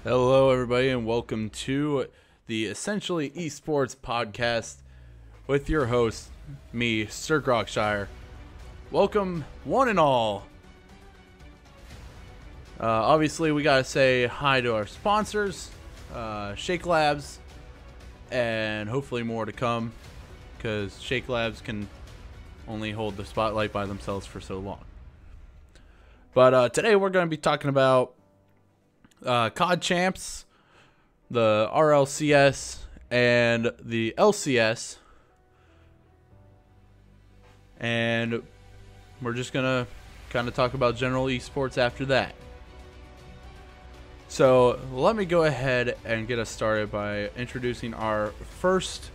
Hello, everybody, and welcome to the Essentially Esports podcast with your host, me, Sir Grockshire. Welcome, one and all. Obviously, we gotta say hi to our sponsors, Shake Labs, and hopefully more to come, because Shake Labs can only hold the spotlight by themselves for so long. But today we're going to be talking about COD Champs, the RLCS, and the LCS. And we're just going to kind of talk about general esports after that. So let me go ahead and get us started by introducing our first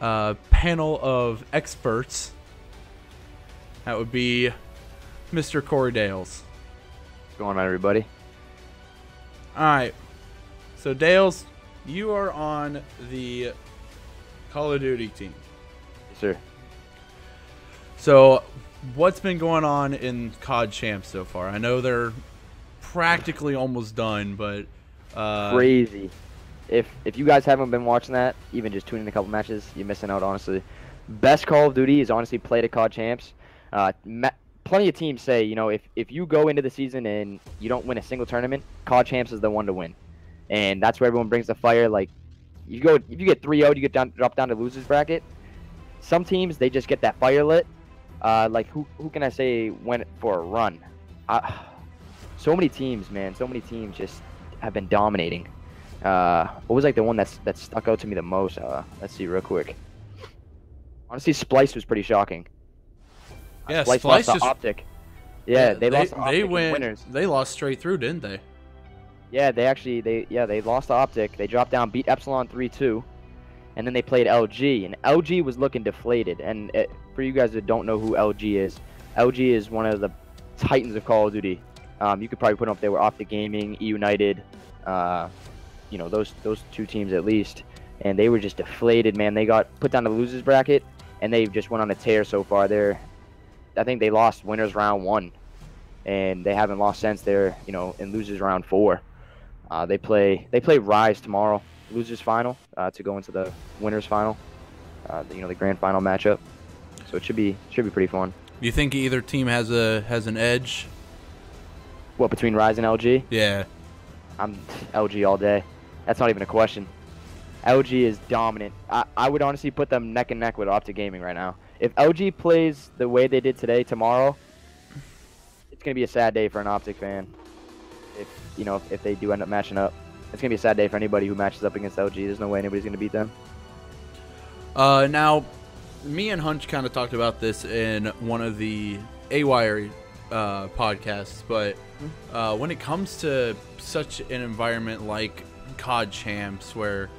panel of experts. That would be Mr. Corey Dales. What's going on, everybody? Alright, so Dales, you are on the Call of Duty team. Yes, sir. So, what's been going on in COD Champs so far? I know they're practically almost done, but Crazy. If you guys haven't been watching that, even just tuning in a couple matches, you're missing out, honestly. Best Call of Duty is honestly played at COD Champs. Plenty of teams say, you know, if you go into the season and you don't win a single tournament, COD Champs is the one to win. And that's where everyone brings the fire. Like, if you get 3-0'd, you drop down to losers bracket. Some teams, they just get that fire lit. Like, who can I say went for a run? So many teams, man. So many teams just have been dominating. What was, like, the one that stuck out to me the most? Let's see real quick. Honestly, Splice was pretty shocking. yeah, Splice Splice lost just to Optic. Yeah, they lost to Optic they in went winners. They lost straight through, didn't they? Yeah, they lost to Optic. They dropped down, beat Epsilon 3-2, and then they played LG, and LG was looking deflated. And for you guys that don't know who LG is one of the titans of Call of Duty. You could probably put them up there with Optic Gaming, E United, you know, those two teams at least, and they were just deflated, man. They got put down to the losers bracket, and they just went on a tear so far. I think they lost winners round 1, and they haven't lost since. They're, you know, in losers round 4. They play Rise tomorrow, losers final, to go into the winners final. You know, the grand final matchup. So it should be pretty fun. Do you think either team has an edge? What, between Rise and LG? Yeah. I'm LG all day. That's not even a question. LG is dominant. I would honestly put them neck and neck with Optic Gaming right now. If LG plays the way they did today, tomorrow, it's gonna be a sad day for an Optic fan. If they do end up matching up, it's gonna be a sad day for anybody who matches up against LG. There's no way anybody's gonna beat them. Now, me and Hunch kind of talked about this in one of the A-Wire podcasts, but when it comes to such an environment like COD Champs, where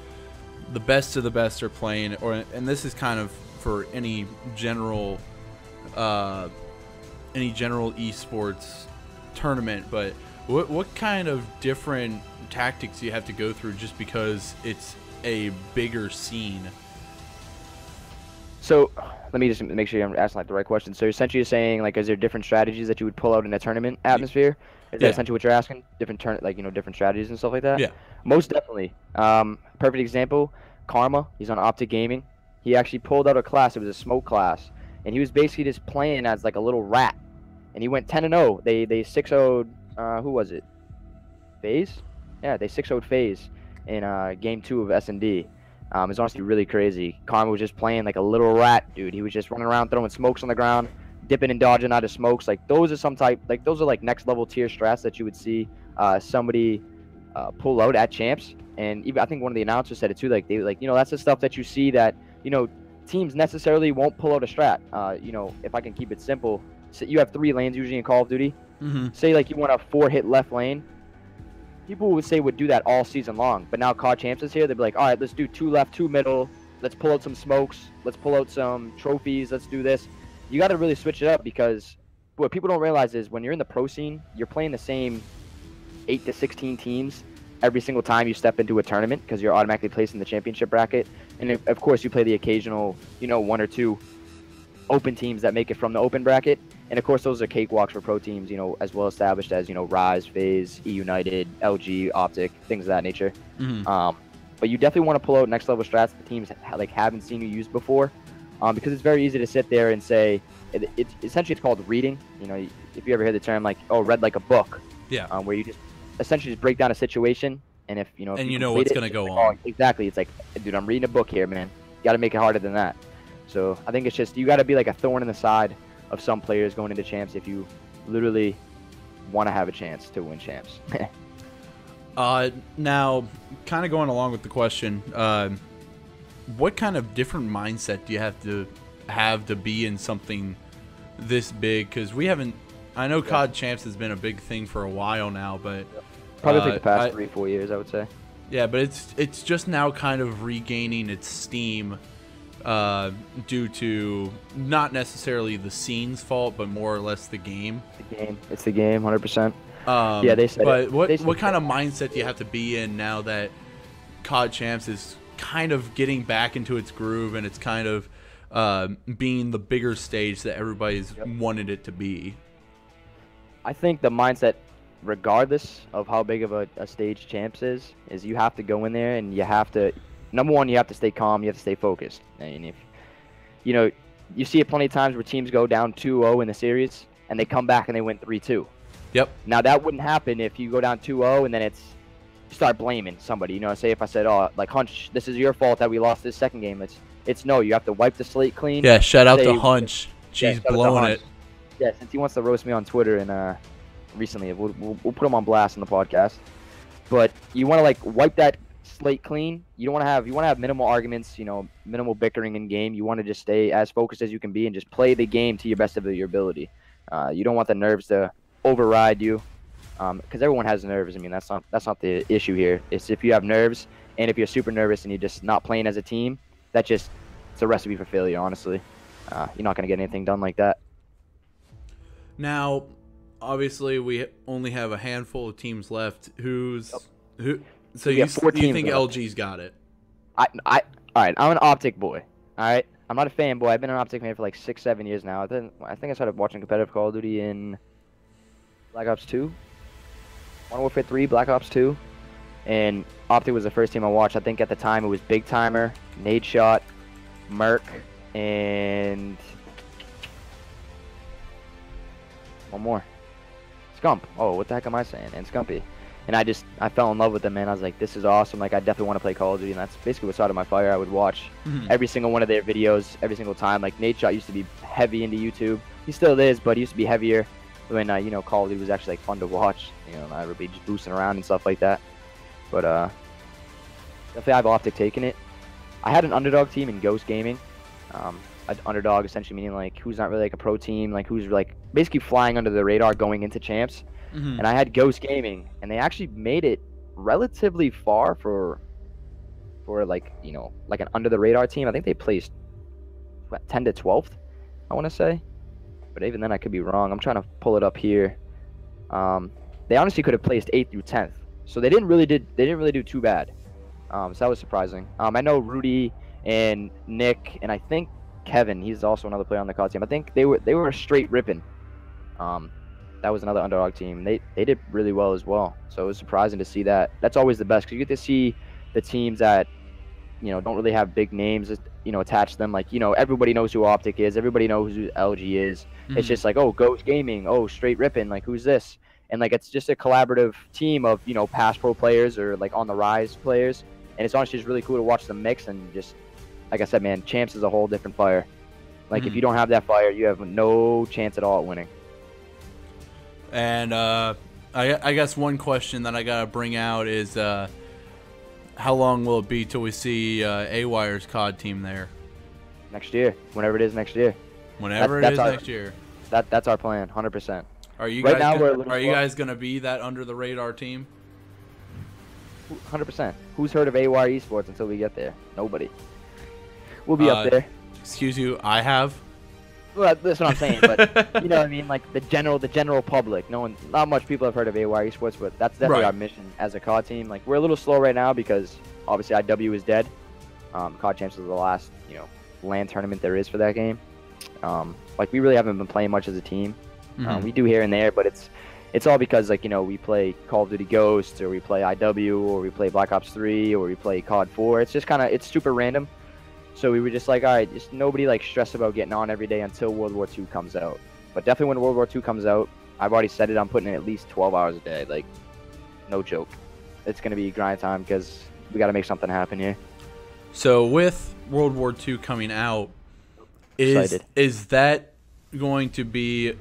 the best of the best are playing, and this is kind of for any general esports tournament, but what kind of different tactics do you have to go through just because it's a bigger scene? So let me just make sure I'm asking like the right question. So essentially you're saying, like, is there different strategies that you would pull out in a tournament atmosphere? Is that essentially what you're asking? Different strategies and stuff like that? Yeah. Most definitely. Perfect example, Karma. He's on Optic Gaming. He actually pulled out a class. It was a smoke class, and he was basically just playing as like a little rat. And he went 10-0. They 6-0'd. Who was it? FaZe? Yeah, they 6-0'd FaZe in game 2 of S&D. It's honestly really crazy. Karma was just playing like a little rat, dude. He was just running around throwing smokes on the ground, dipping and dodging out of smokes. Like, those are like next level tier strats that you would see somebody pull out at Champs. And even I think one of the announcers said it too. Like, that's the stuff that you see that, you know, teams necessarily won't pull out a strat. You know, if I can keep it simple, so you have 3 lanes usually in Call of Duty. Mm-hmm. Say like you want a 4-hit left lane. People would do that all season long, but now COD Champs is here. They'd be like, all right, let's do 2 left, 2 middle. Let's pull out some smokes. Let's pull out some trophies. Let's do this. You got to really switch it up, because what people don't realize is when you're in the pro scene, you're playing the same 8 to 16 teams every single time you step into a tournament, because you're automatically placed in the championship bracket. And of course, you play the occasional, you know, 1 or 2 open teams that make it from the open bracket. And of course, those are cakewalks for pro teams, you know, as well established as, you know, Rise, FaZe, E United, LG, Optic, things of that nature. But you definitely want to pull out next level strats that the teams like haven't seen you use before, because it's very easy to sit there and say, it's essentially it's called reading. You know, if you ever hear the term like, oh, read like a book. Yeah. Where you just essentially just break down a situation, and if you know, and you know what's gonna go on. Exactly. It's like, dude, I'm reading a book here, man. You got to make it harder than that. So I think it's just you got to be like a thorn in the side of some players going into champs if you literally want to have a chance to win champs. Now, kind of going along with the question, what kind of different mindset do you have to be in something this big? Because we haven't. I know COD Champs has been a big thing for a while now, but probably like the past 3-4 years, I would say. Yeah, but it's just now kind of regaining its steam due to not necessarily the scene's fault, but more or less the game. It's the game, 100%. Yeah, they said. But what kind of mindset do you have to be in now that COD Champs is kind of getting back into its groove and it's kind of being the bigger stage that everybody's wanted it to be? I think the mindset, regardless of how big of a stage Champs is you have to go in there and you have to, number one, you have to stay calm, you have to stay focused. And if, you know, you see it plenty of times where teams go down 2-0 in the series and they come back and they win 3-2. Yep. Now that wouldn't happen if you go down 2-0 and then you start blaming somebody. You know, say if I said, oh, like Hunch, this is your fault that we lost this second game. It's no, you have to wipe the slate clean. Yeah, shout out to Hunch. She's blowing it. Yeah, since he wants to roast me on Twitter and recently, we'll put him on blast on the podcast. But you want to like wipe that slate clean. You want to have minimal arguments, you know, minimal bickering in game. You want to just stay as focused as you can be and just play the game to your best of your ability. You don't want the nerves to override you, because everyone has nerves. I mean, that's not the issue here. It's if you have nerves and if you're super nervous and you're just not playing as a team, it's a recipe for failure. Honestly, you're not gonna get anything done like that. Now, obviously, we only have a handful of teams left. Who? So you think LG's got it? All right. I'm an Optic boy. All right. I'm not a fanboy. I've been an Optic fan for like 6-7 years now. I think I started watching competitive Call of Duty in Black Ops 2, Modern Warfare 3, Black Ops 2, and Optic was the first team I watched. I think at the time it was Big Timer, Nade Shot, Merc, and one more. Scump. Oh, what the heck am I saying? And Scumpy. And I fell in love with them, man. I was like, this is awesome. Like, I definitely want to play Call of Duty, and that's basically what started my fire. I would watch every single one of their videos every single time. Like, Nade Shot used to be heavy into YouTube. He still is, but he used to be heavier when, you know, Call of Duty was actually, like, fun to watch. You know, I would be just boosting around and stuff like that. But, definitely I have Optic taking it. I had an underdog team in Ghost Gaming. An underdog essentially meaning, like, who's not really, like, a pro team, like, who's, like, basically flying under the radar going into champs. And I had Ghost Gaming, and they actually made it relatively far for like, you know, like an under the radar team. I think they placed 10 to 12th, I want to say, but even then I could be wrong. I'm trying to pull it up here. They honestly could have placed 8th through 10th, so they didn't really do too bad. So that was surprising. I know Rudy and Nick, and I think Kevin, he's also another player on the COD team. I think they were straight ripping. That was another underdog team. They did really well as well. So it was surprising to see that. That's always the best because you get to see the teams that, you know, don't really have big names, you know, attached to them. Like, you know, everybody knows who Optic is. Everybody knows who LG is. It's just like, oh, Ghost Gaming. Oh, straight ripping. Like, who's this? And, like, it's just a collaborative team of, you know, past pro players or, like, on the rise players. And it's honestly just really cool to watch them mix and just, like I said, man, champs is a whole different fire. Like, if you don't have that fire, you have no chance at all at winning. And I guess one question that I gotta bring out is how long will it be till we see A-Wire's COD team there? Next year, whenever it is next year. Whenever it is next year. That's our plan, 100%. Are you guys gonna be that under the radar team? 100%. Who's heard of A-Wire Esports until we get there? Nobody. We'll be up there. Excuse you, I have. Well, that's what I'm saying, but you know what I mean, like the general public. Not much people have heard of A-Wire Esports, but that's definitely our mission as a COD team. Like, we're a little slow right now because obviously IW is dead. COD Champs is the last, you know, LAN tournament there is for that game. Like we really haven't been playing much as a team. Mhm. We do here and there, but it's all because like we play Call of Duty Ghosts, or we play IW, or we play Black Ops 3, or we play COD 4. It's just it's super random. So we were just like, all right, just nobody like stressed about getting on every day until World War II comes out. But definitely when World War II comes out, I've already said it, I'm putting in at least 12 hours a day. Like, no joke. It's gonna be grind time because we got to make something happen here. So with World War II coming out, Excited. is that going to be?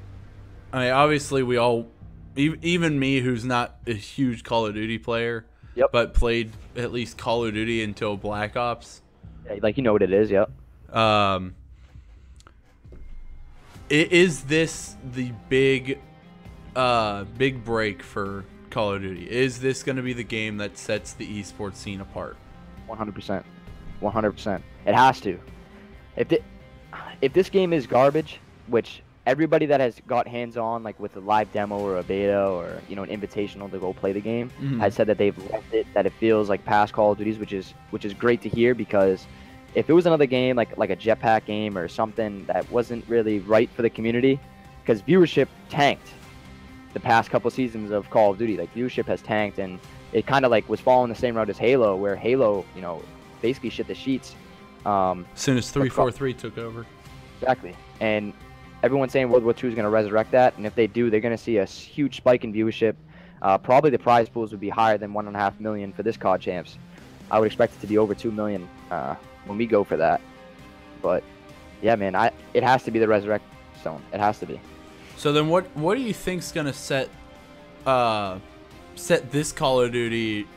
I mean, obviously we all, even me, who's not a huge Call of Duty player, Yep. but played at least Call of Duty until Black Ops. Yeah, like you know what it is, yep. Is this the big break for Call of Duty? Is this going to be the game that sets the esports scene apart? 100%. 100%. It has to. If this game is garbage, which everybody that has got hands-on, like with a live demo or a beta or an invitational to go play the game, has said that they've loved it, that it feels like past Call of Duties, which is great to hear, because if it was another game like a jetpack game or something that wasn't really right for the community, because viewership tanked the past couple seasons of Call of Duty, like viewership has tanked, and it kind of like was following the same route as Halo, where Halo, basically shit the sheets. As soon as 343 took over. Exactly. And everyone's saying World War II is going to resurrect that, and if they do, they're going to see a huge spike in viewership. Probably the prize pools would be higher than $1.5 million for this COD Champs. I would expect it to be over $2 million when we go for that. But yeah, man, it has to be the Resurrect Zone. It has to be. So then, what do you think's going to set this Call of Duty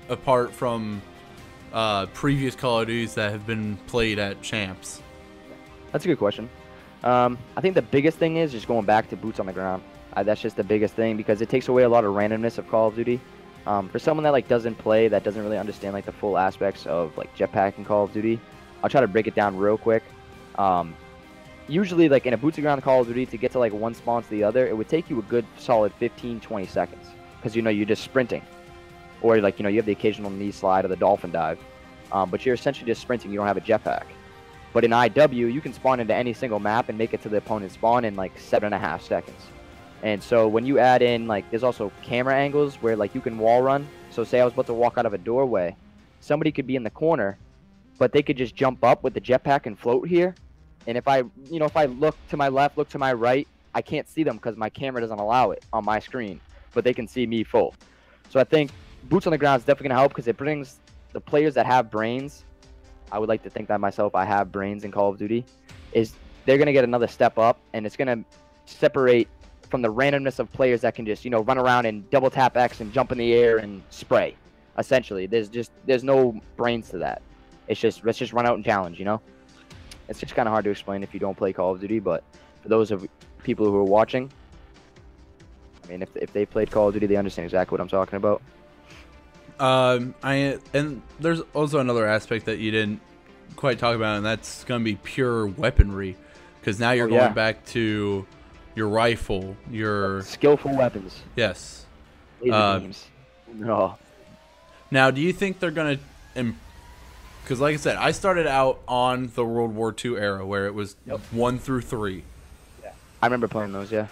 apart from previous Call of Duties that have been played at Champs? That's a good question. I think the biggest thing is just going back to boots on the ground. That's just the biggest thing, because it takes away a lot of randomness of Call of Duty. For someone that doesn't play, that doesn't really understand the full aspects of jetpack and Call of Duty, I'll try to break it down real quick. Usually in a boots on the ground Call of Duty, to get to one spawn to the other, it would take you a good solid 15-20 seconds, because you're just sprinting, or you have the occasional knee slide or the dolphin dive, but you're essentially just sprinting. You don't have a jetpack. But in IW, you can spawn into any single map and make it to the opponent's spawn in 7.5 seconds. And so when you add in, there's also camera angles where, you can wall run. So say I was about to walk out of a doorway, somebody could be in the corner, but they could just jump up with the jetpack and float here. And if I look to my left, look to my right, I can't see them because my camera doesn't allow it on my screen, but they can see me full. So I think boots on the ground is definitely going to help, because it brings the players that have brains. I would like to think that myself, I have brains in Call of Duty, is they're going to get another step up, and it's going to separate from the randomness of players that can just, run around and double tap X and jump in the air and spray. Essentially, there's no brains to that. It's just, let's just run out and challenge, It's just kind of hard to explain if you don't play Call of Duty, but for those of people who are watching, I mean, if they played Call of Duty, they understand exactly what I'm talking about. And there's also another aspect that you didn't quite talk about, and that's going to be pure weaponry, because now you're going back to your rifle, your skillful weapons. Yes. Laser beams. No. Now, do you think they're going to? Because, like I said, I started out on the World War II era, where it was 1 through 3. Yeah. I remember playing those. Yeah.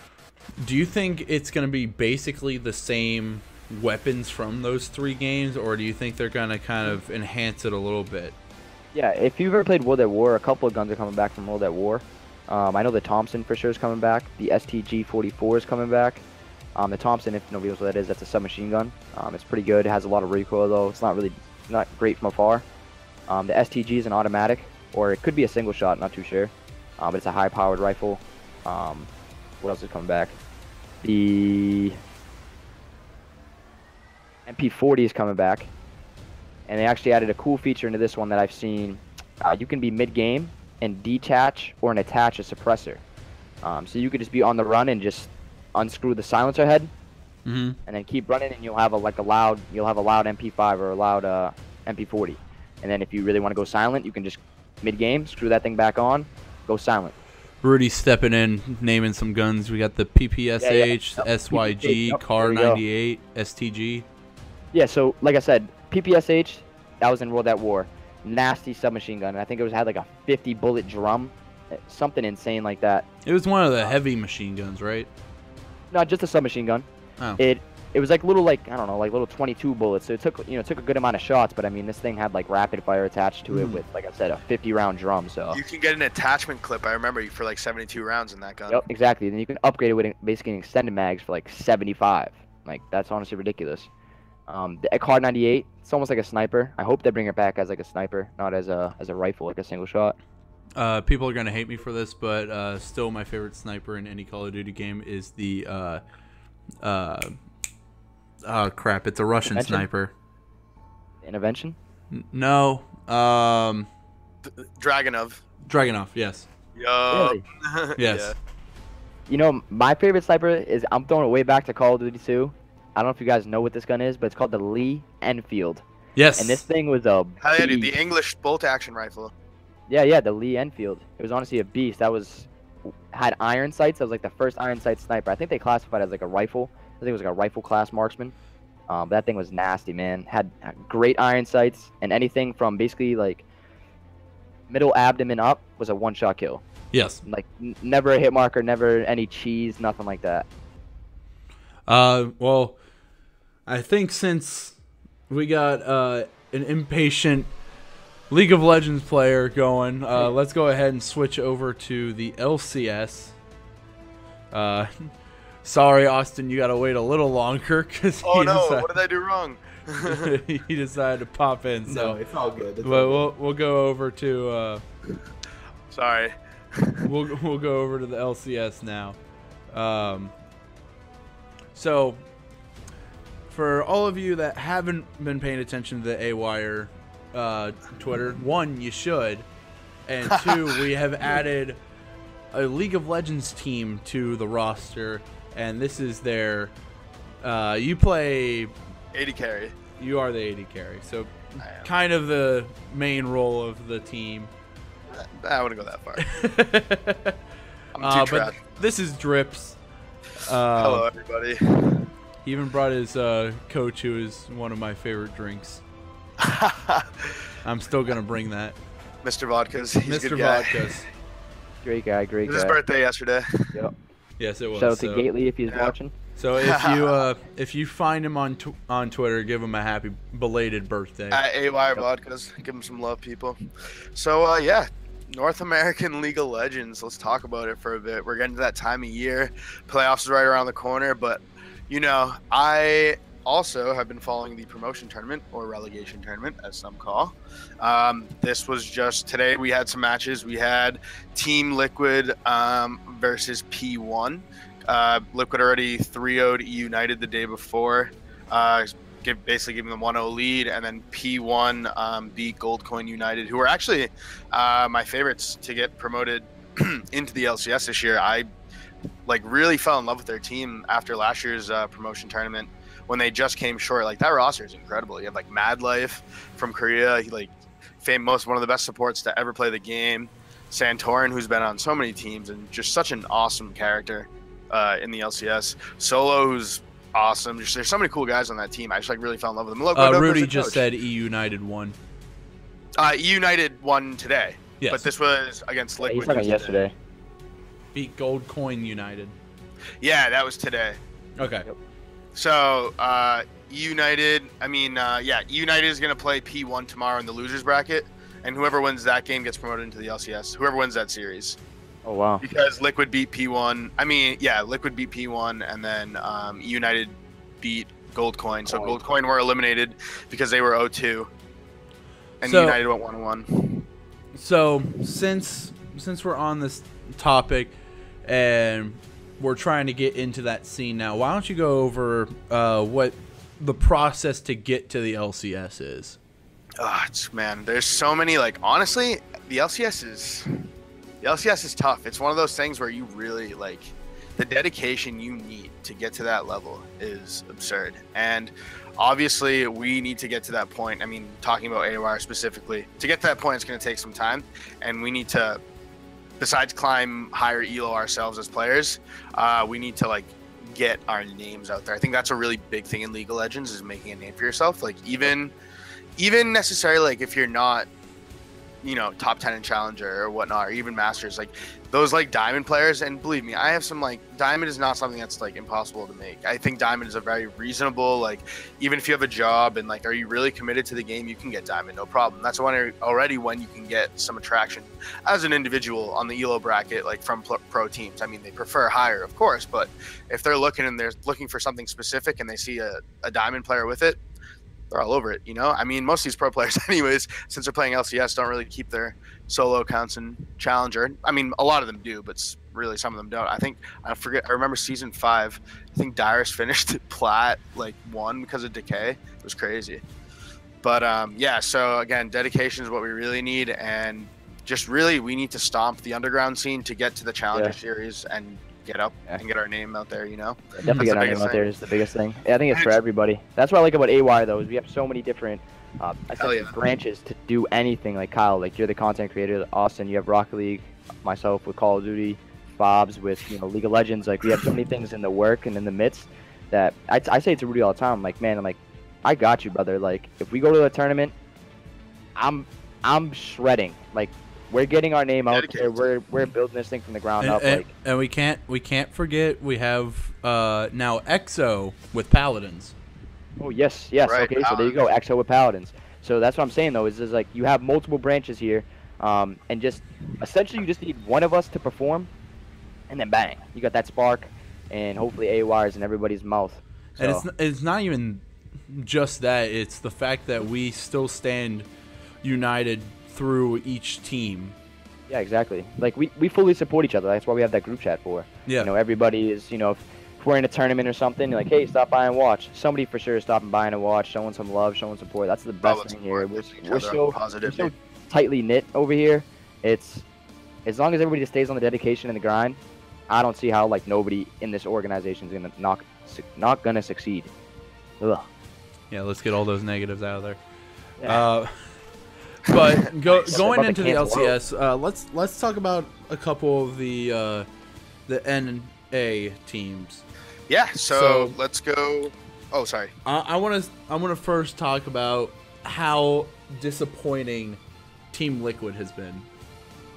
Do you think it's going to be basically the same weapons from those 3 games, or do you think they're going to kind of enhance it a little bit? Yeah, if you've ever played World at War, a couple of guns are coming back from World at War. I know the Thompson for sure is coming back. The STG-44 is coming back. The Thompson, if nobody knows what that is, that's a submachine gun. It's pretty good. It has a lot of recoil, though. It's not great from afar. The STG is an automatic, or it could be a single shot, not too sure. But it's a high-powered rifle. What else is coming back? The MP40 is coming back, and they actually added a cool feature into this one that I've seen. You can be mid-game and detach or attach a suppressor. So you could just be on the run and just unscrew the silencer head, and then keep running, and you'll have a loud MP5 or a loud MP40. And then if you really want to go silent, you can just mid-game screw that thing back on, go silent. Rudy's stepping in, naming some guns. We got the PPSH, SYG, Car 98, STG. Yeah, so like I said, PPSH, that was in World at War. Nasty submachine gun. I think it had a 50 bullet drum. something insane like that. It was one of the heavy machine guns, right? Not just a submachine gun. Oh. It was like little, like, I don't know, like little 22 bullets. So it took a good amount of shots. But I mean, this thing had like rapid fire attached to it with, like I said, a 50-round drum. So you can get an attachment clip. I remember for like 72 rounds in that gun. yep, exactly. Then you can upgrade it with basically an extended mags for like 75. Like, that's honestly ridiculous. The Card 98, it's almost like a sniper. I hope they bring it back as like a sniper, not as a rifle, like a single shot. People are gonna hate me for this, but still my favorite sniper in any Call of Duty game is the oh crap! It's a Russian Intervention? sniper. Intervention? No. Dragonov. Dragunov. Yes. Yup. Really? Yes. Yeah. You know, my favorite sniper is, I'm throwing it way back to Call of Duty 2. I don't know if you guys know what this gun is, but it's called the Lee Enfield. Yes. And this thing was a Hell yeah, dude. beast. The English bolt action rifle. Yeah, the Lee Enfield. It was honestly a beast. Had iron sights. That was like the first iron sight sniper. I think they classified it as like a rifle. I think it was like a rifle class marksman. But that thing was nasty, man. Had great iron sights, and anything from basically like middle abdomen up was a one-shot kill. Yes. Like never a hit marker, never any cheese, nothing like that. Well, I think since we got an impatient League of Legends player going, let's go ahead and switch over to the LCS. Sorry, Austin, you got to wait a little longer because Oh no, what did I do wrong? he decided to pop in. So No, it's all good. we'll go over to Sorry. we'll go over to the LCS now. So for all of you that haven't been paying attention to the A-Wire Twitter, one, you should, and two, we have added a League of Legends team to the roster, and this is their you play 80 carry. you are the AD carry, so I am. kind of the main role of the team. I wouldn't go that far. I'm too But trash. this is Drips. Hello, everybody. He even brought his coach, who is one of my favorite drinks. I'm still gonna bring that. Mr. Vodkas. He's a Mr. good guy. Vodkas. Great guy, great It was his guy. birthday yesterday. Yep. Yes, it was. Shout out so to Gately if he's Yeah. watching. so if you find him on Twitter, give him a happy belated birthday. At AY Vodkas. Give him some love, people. So, yeah. North American League of Legends. Let's talk about it for a bit. We're getting to that time of year. Playoffs is right around the corner, but, you know, I also have been following the promotion tournament, or relegation tournament, as some call. This was just today. We had some matches. We had Team Liquid versus P1. Liquid already 3-0'd United the day before, basically giving them 1-0 lead, and then P1 beat Goldcoin United, who are actually my favorites to get promoted into the LCS this year. I really fell in love with their team after last year's promotion tournament when they just came short. Like, that roster is incredible. You have like Mad Life from Korea, one of the best supports to ever play the game. Santorin, who's been on so many teams and just such an awesome character in the LCS. Solo, who's awesome. There's so many cool guys on that team. I just really fell in love with them. Rudy just said E United won. E United won today. Yes. But this was against Yeah, Liquid. he's talking yesterday. Beat Gold Coin United. Yeah, that was today. Okay. Yep. So, United, United is going to play P1 tomorrow in the losers bracket, and whoever wins that game gets promoted into the LCS. Whoever wins that series. Oh, wow. Because Liquid beat P1. Liquid beat P1, and then United beat Goldcoin. So Goldcoin were eliminated because they were 0-2, and United went 1-1. So since we're on this topic and we're trying to get into that scene now, why don't you go over what the process to get to the LCS is? There's so many. Honestly, the LCS is tough. It's one of those things where you really the dedication you need to get to that level is absurd. And obviously, we need to get to that point. Talking about AOR specifically, to get to that point, it's going to take some time, and we need to, besides climb higher elo ourselves as players, we need to get our names out there. I think that's a really big thing in League of Legends, is making a name for yourself. Even necessarily if you're not you know, top 10 in Challenger or whatnot, or even Masters, like those like Diamond players. And believe me, I have some like Diamond is not something that's like impossible to make. I think Diamond is a very reasonable, like even if you have a job and like are you really committed to the game, you can get Diamond, no problem. That's already when you can get some attraction as an individual on the ELO bracket, like from pro teams. I mean, they prefer higher, of course, but if they're looking for something specific and they see a Diamond player with it, they're all over it, you know? I mean, most of these pro players anyways, since they're playing LCS, don't really keep their solo accounts in Challenger. I mean, a lot of them do, but really some of them don't. I remember season 5, I think Dyrus finished plat, like 1 because of decay. It was crazy. But yeah, so again, dedication is what we really need, and just really we need to stomp the underground scene to get to the Challenger series and get up and get our name out there, you know? Definitely get our name out there is the biggest thing. Yeah, I think it's for everybody. That's what I like about AY though, is we have so many different branches to do anything. Like Kyle, like you're the content creator. Austin, you have Rocket League. Myself with Call of Duty. Bob's with, you know, League of Legends. Like we have so many things in the work and in the midst that I say to Rudy all the time. I'm like, man, I got you, brother. Like if we go to a tournament, I'm shredding. Like we're getting our name out there. We're building this thing from the ground up. And we can't forget we have now EXO with Paladins. Oh yes. Right, okay, Paladins. So there you go, EXO with Paladins. So that's what I'm saying though, is like you have multiple branches here, and just essentially you just need one of us to perform, and then bang, you got that spark, and hopefully AY is in everybody's mouth. So. And it's not even just that; it's the fact that we still stand united through each team. Yeah, exactly. Like we fully support each other. That's why we have that group chat for. Yeah. You know, everybody is, you know, if we're in a tournament or something, you're like, hey, stop by and watch. Somebody for sure is stopping by and watch, showing some love, showing support. That's the best thing here. We're so tightly knit over here. It's as long as everybody just stays on the dedication and the grind, I don't see how like nobody in this organization is gonna not gonna succeed. Ugh. Yeah, let's get all those negatives out of there. Yeah. But going into the LCS, let's talk about a couple of the NA teams. Yeah, so let's go. Oh, sorry. I want to first talk about how disappointing Team Liquid has been.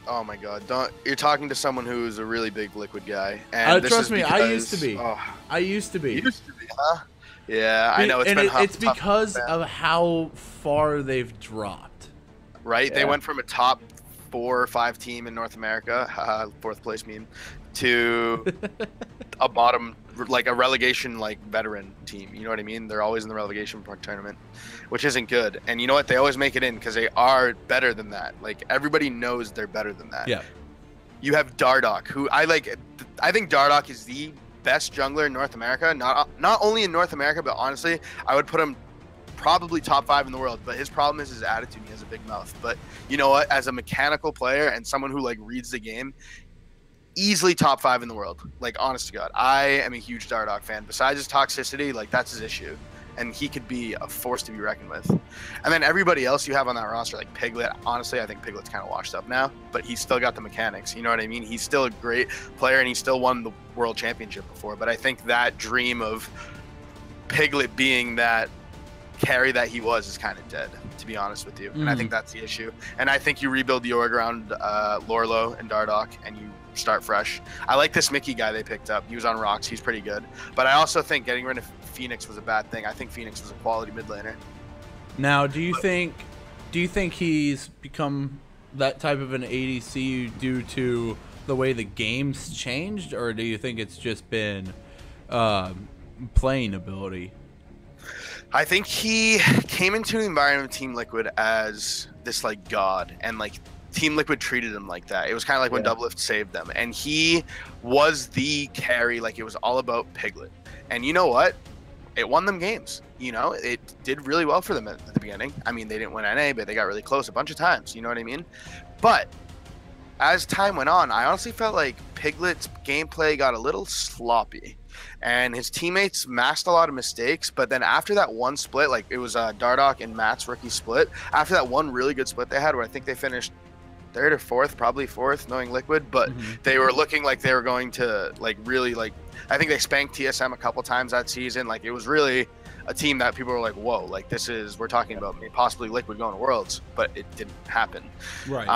Oh my God! You're talking to someone who's a really big Liquid guy, and trust me, I used to be. I used to be. You used to be, huh? Yeah, I know it's because of how far they've dropped. Right, they went from a top 4 or 5 team in North America, 4th place meme, to a bottom, like a relegation, like veteran team. You know what I mean? They're always in the relegation tournament, which isn't good. And you know what? They always make it in because they are better than that. Like everybody knows they're better than that. Yeah. You have Dardoch, who I think Dardoch is the best jungler in North America. Not only in North America, but honestly, I would put him probably top 5 in the world. But his problem is his attitude. He has a big mouth. But you know what? As a mechanical player and someone who like reads the game, easily top 5 in the world. Like, honest to God, I am a huge Dardoch fan. Besides his toxicity, like that's his issue, and he could be a force to be reckoned with. And then everybody else you have on that roster, like Piglet. Honestly, I think Piglet's kind of washed up now, but he's still got the mechanics. You know what I mean? He's still a great player, and he still won the world championship before. But I think that dream of Piglet being that carry that he was is kind of dead, to be honest with you. And I think that's the issue. And I think you rebuild the org around Lorlo and Dardoch, and you start fresh. I like this Mickey guy they picked up. He was on Rocks. He's pretty good. But I also think getting rid of Phoenix was a bad thing. I think Phoenix was a quality mid laner. Now, do you think he's become that type of an ADC due to the way the game's changed, or do you think it's just been playing ability? I think he came into the environment of Team Liquid as this like god, and like Team Liquid treated him like that. It was kind of like when Doublelift saved them, and he was the carry. Like it was all about Piglet. And you know what? It won them games. You know, it did really well for them at the beginning. I mean, they didn't win NA, but they got really close a bunch of times. You know what I mean? But as time went on, I honestly felt like Piglet's gameplay got a little sloppy. And his teammates masked a lot of mistakes, but then after that one split, like it was Dardoch and Matt's rookie split, after that one really good split they had where I think they finished 3rd or 4th, probably 4th, knowing Liquid, but they were looking like they were going to like really like, I think they spanked TSM a couple times that season. Like it was really a team that people were like, whoa, like we're talking about possibly Liquid going to Worlds, but it didn't happen. Right.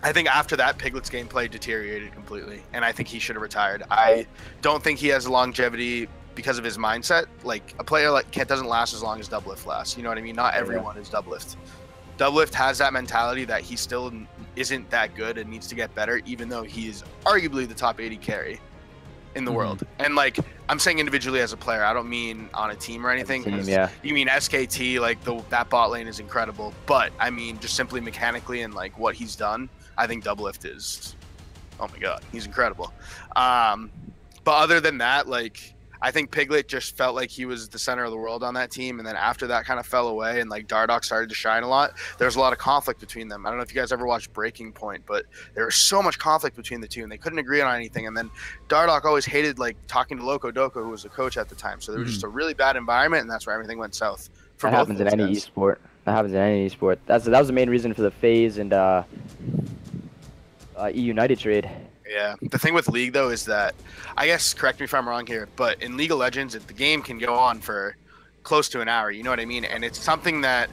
I think after that, Piglet's gameplay deteriorated completely, and I think he should have retired. I don't think he has longevity because of his mindset. Like, a player like Kent doesn't last as long as Doublift lasts. You know what I mean? Not everyone is Doublift. Doublift has that mentality that he still isn't that good and needs to get better, even though he is arguably the top 80 carry in the world. And, like, I'm saying individually as a player. I don't mean on a team or anything. You mean SKT, like, that bot lane is incredible. But, I mean, just simply mechanically and, like, what he's done, I think Doublift is, oh my god, he's incredible. But other than that, like, I think Piglet just felt like he was the center of the world on that team, and then after that kind of fell away, and like Dardoch started to shine a lot. There was a lot of conflict between them. I don't know if you guys ever watched Breaking Point, but there was so much conflict between the two, and they couldn't agree on anything. And then Dardoch always hated like talking to Loco Doco, who was the coach at the time. So there was just a really bad environment, and that's where everything went south. That happens in any esport. That happens in any esport. That was the main reason for the FaZe and E United trade. Yeah, the thing with League though is that, I guess, correct me if I'm wrong here, but in League of Legends, the game can go on for close to an hour. You know what I mean? And it's something that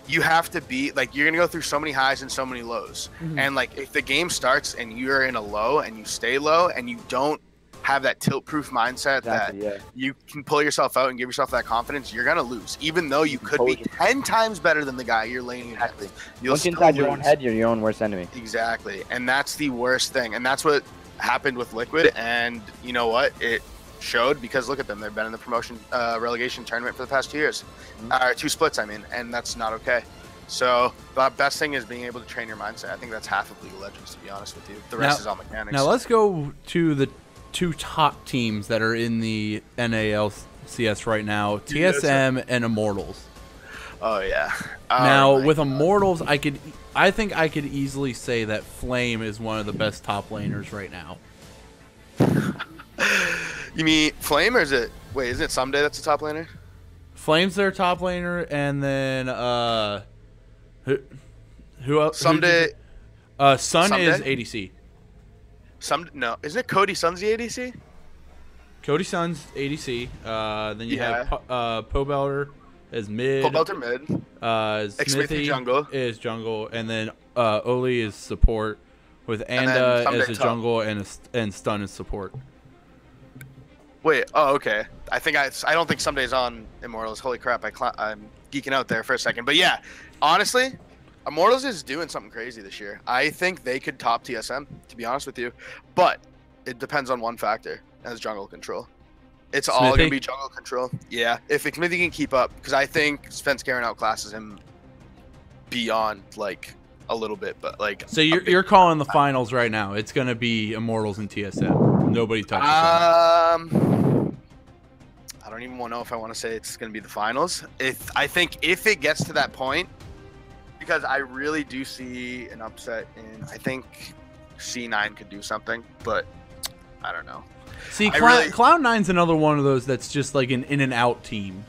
you have to be like, you're gonna go through so many highs and so many lows. And like, if the game starts and you're in a low and you stay low and you don't have that tilt-proof mindset you can pull yourself out and give yourself that confidence, you're gonna lose, even though you could be 10 times better than the guy you're laning against. Once inside your own head, you're your own worst enemy. Exactly, and that's the worst thing, and that's what happened with Liquid. And you know what, it showed, because look at them, they've been in the promotion relegation tournament for the past 2 years, 2 splits, I mean, and that's not okay. So the best thing is being able to train your mindset. I think that's half of League of Legends, to be honest with you. The rest is all mechanics. Now let's go to the 2 top teams that are in the NALCS right now, TSM and Immortals. Oh yeah. Now with Immortals, I think I could easily say that Flame is one of the best top laners right now. You mean Flame, or is it? Wait, isn't it Someday that's the top laner? Flame's their top laner, and then who else? Someday. Sun is ADC. No, isn't it Cody Sun's the ADC? Cody Sun's ADC. Then you have Pobelter is mid. Pobelter mid. Smithy jungle is jungle, and then Oli is support, with Anda as a jungle and Stun is support. Wait. Oh, okay. I don't think Someday's on Immortals. Holy crap! I'm geeking out there for a second. But yeah, honestly, Immortals is doing something crazy this year. I think they could top TSM, to be honest with you. But it depends on one factor, and it's jungle control. It's all going to be jungle control. Yeah, if Smithy can keep up, because I think Svenskeren outclasses him beyond, like, a little bit. But like, so you're calling the finals right now. It's going to be Immortals and TSM. Nobody touches them. I don't even know if I want to say it's going to be the finals. I think if it gets to that point, because I really do see an upset in, I think C9 could do something, but I don't know. See, Cloud9's another one of those that's just like an in and out team.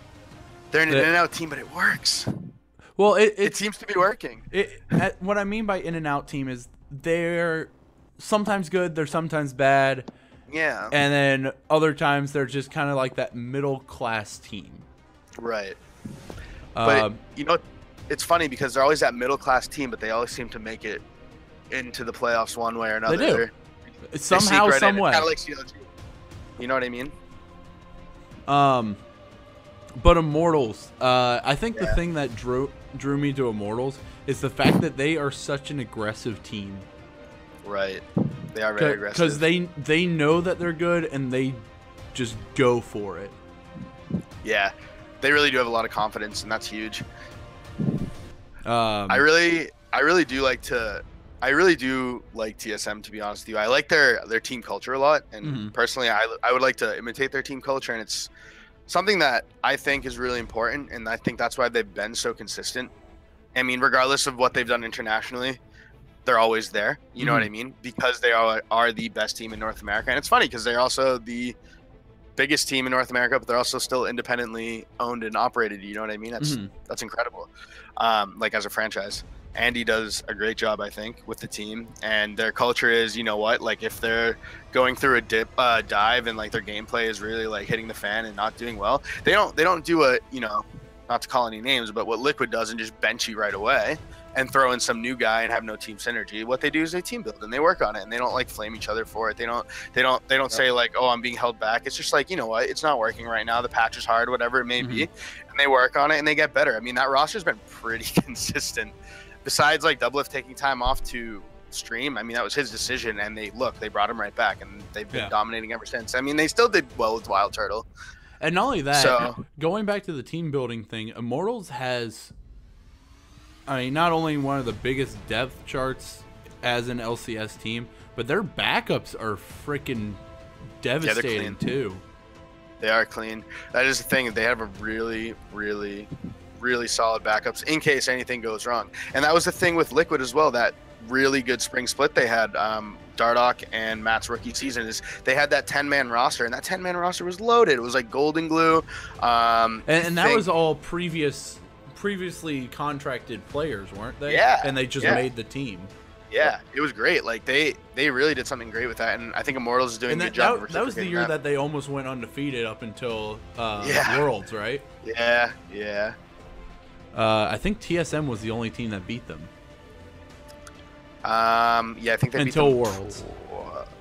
They're an in and out team, but it works. Well, it seems to be working. What I mean by in and out team is they're sometimes good, they're sometimes bad. Yeah. And then other times they're just kind of like that middle class team. Right. But you know, it's funny because they're always that middle class team, but they always seem to make it into the playoffs one way or another. They do. Somehow, some way. Kind of like CLG. You know what I mean? But Immortals, I think the thing that drew me to Immortals is the fact that they are such an aggressive team. Right. They are very aggressive. Because they know that they're good and they just go for it. Yeah. They really do have a lot of confidence, and that's huge. I really do like TSM, to be honest with you. I like their team culture a lot, and personally I would like to imitate their team culture, and it's something that I think is really important, and I think that's why they've been so consistent. I mean, regardless of what they've done internationally, they're always there. You know what I mean? Because they are the best team in North America. And it's funny because they're also the biggest team in North America, but they're also still independently owned and operated. You know what I mean? That's incredible. Like as a franchise. Andy does a great job, I think, with the team, and their culture is, you know what, like if they're going through a dive and like their gameplay is really like hitting the fan and not doing well, they don't do a, you know, not to call any names, but what Liquid does and just bench you right away and throw in some new guy and have no team synergy. What they do is they team build and they work on it, and they don't like flame each other for it. They don't say like, oh, I'm being held back. It's just like, you know what, it's not working right now. The patch is hard, whatever it may be, and they work on it and they get better. I mean, that roster's been pretty consistent. Besides like Doublelift taking time off to stream, I mean, that was his decision, and they brought him right back, and they've been dominating ever since. I mean, they still did well with Wild Turtle. And not only that, going back to the team building thing, Immortals has, I mean, not only one of the biggest depth charts as an LCS team, but their backups are freaking devastating too. They are clean. That is the thing. They have a really, really, really solid backups in case anything goes wrong. And that was the thing with Liquid as well. That really good spring split they had, Dardoch and Matt's rookie season, is they had that 10-man roster, and that 10-man roster was loaded. It was like Golden Glue. And that was all previously contracted players, weren't they? Yeah. And they just made the team. Yeah, it was great. Like they really did something great with that, and I think Immortals is doing a good job. That was the year that they almost went undefeated up until Worlds, right? Yeah. I think TSM was the only team that beat them. I think they until beat them Worlds.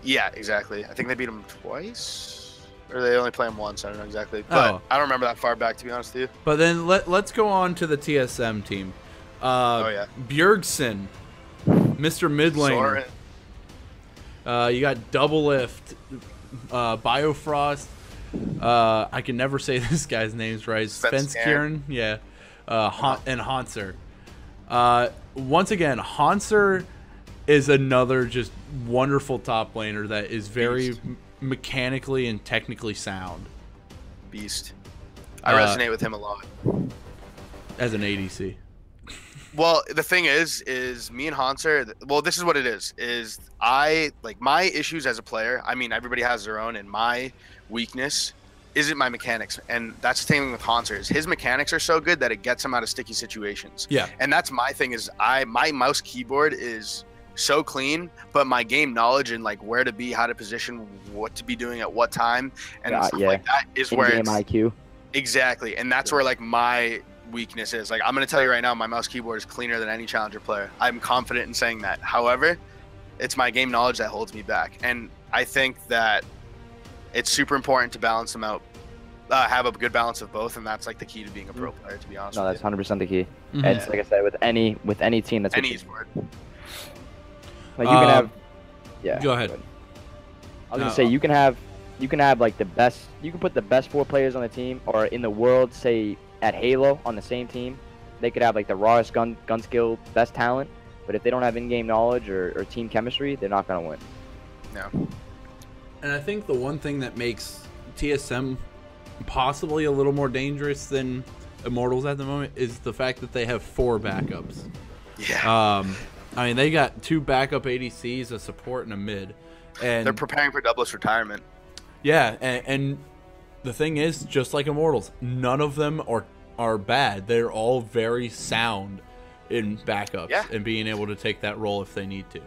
Yeah, exactly. I think they beat them twice, or they only play them once. I don't know exactly, but I don't remember that far back, to be honest with you. But then let's go on to the TSM team. Bjergsen, Mr. Midlaner. You got Doublelift, Biofrost. I can never say this guy's names right. Svenskjern, and Hanser. Once again, Hanser is another just wonderful top laner that is very mechanically and technically sound. Beast. I resonate with him a lot. As an ADC. Well, the thing is me and Hanser, well, this is what it is I, like, my issues as a player, I mean, everybody has their own, and my weakness isn't my mechanics. And that's the thing with Hanser, is his mechanics are so good that it gets him out of sticky situations. Yeah. And that's my thing, is my mouse keyboard is so clean, but my game knowledge and like where to be, how to position, what to be doing at what time, and stuff like that is where it's IQ. Exactly. And that's where like my weakness is. Like, I'm going to tell you right now, my mouse keyboard is cleaner than any challenger player. I'm confident in saying that. However, it's my game knowledge that holds me back. And I think that it's super important to balance them out, have a good balance of both, and that's like the key to being a pro player, to be honest. No, that's 100% the key. Mm-hmm. It's like I said, with any team, that's any esport. Like you can have, Go ahead. I was gonna say you can have like the best. You can put the best 4 players on the team, or in the world, say at Halo on the same team, they could have like the rawest gun skill, best talent, but if they don't have in-game knowledge or team chemistry, they're not gonna win. No. And I think the one thing that makes TSM possibly a little more dangerous than Immortals at the moment is the fact that they have 4 backups. Yeah. I mean, they got 2 backup ADCs, a support, and a mid. And they're preparing for Doublelift's retirement. Yeah, and the thing is, just like Immortals, none of them are bad. They're all very sound in backups and being able to take that role if they need to.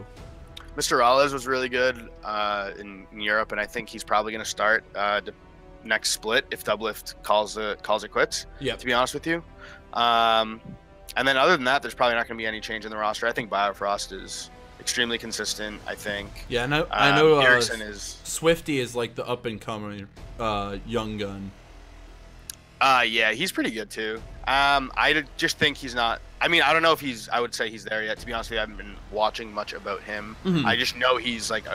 Mr. Rales was really good in Europe, and I think he's probably going to start the next split if Doublelift calls it quits. Yeah. To be honest with you. And then other than that, there's probably not going to be any change in the roster. I think Biofrost is extremely consistent, I think. Yeah, I know Erickson is... Swifty is like the up-and-coming young gun. Yeah, he's pretty good too. I just think he's not... I mean, I don't know if I would say he's there yet. To be honest with you, I haven't been watching much about him. Mm-hmm. I just know he's like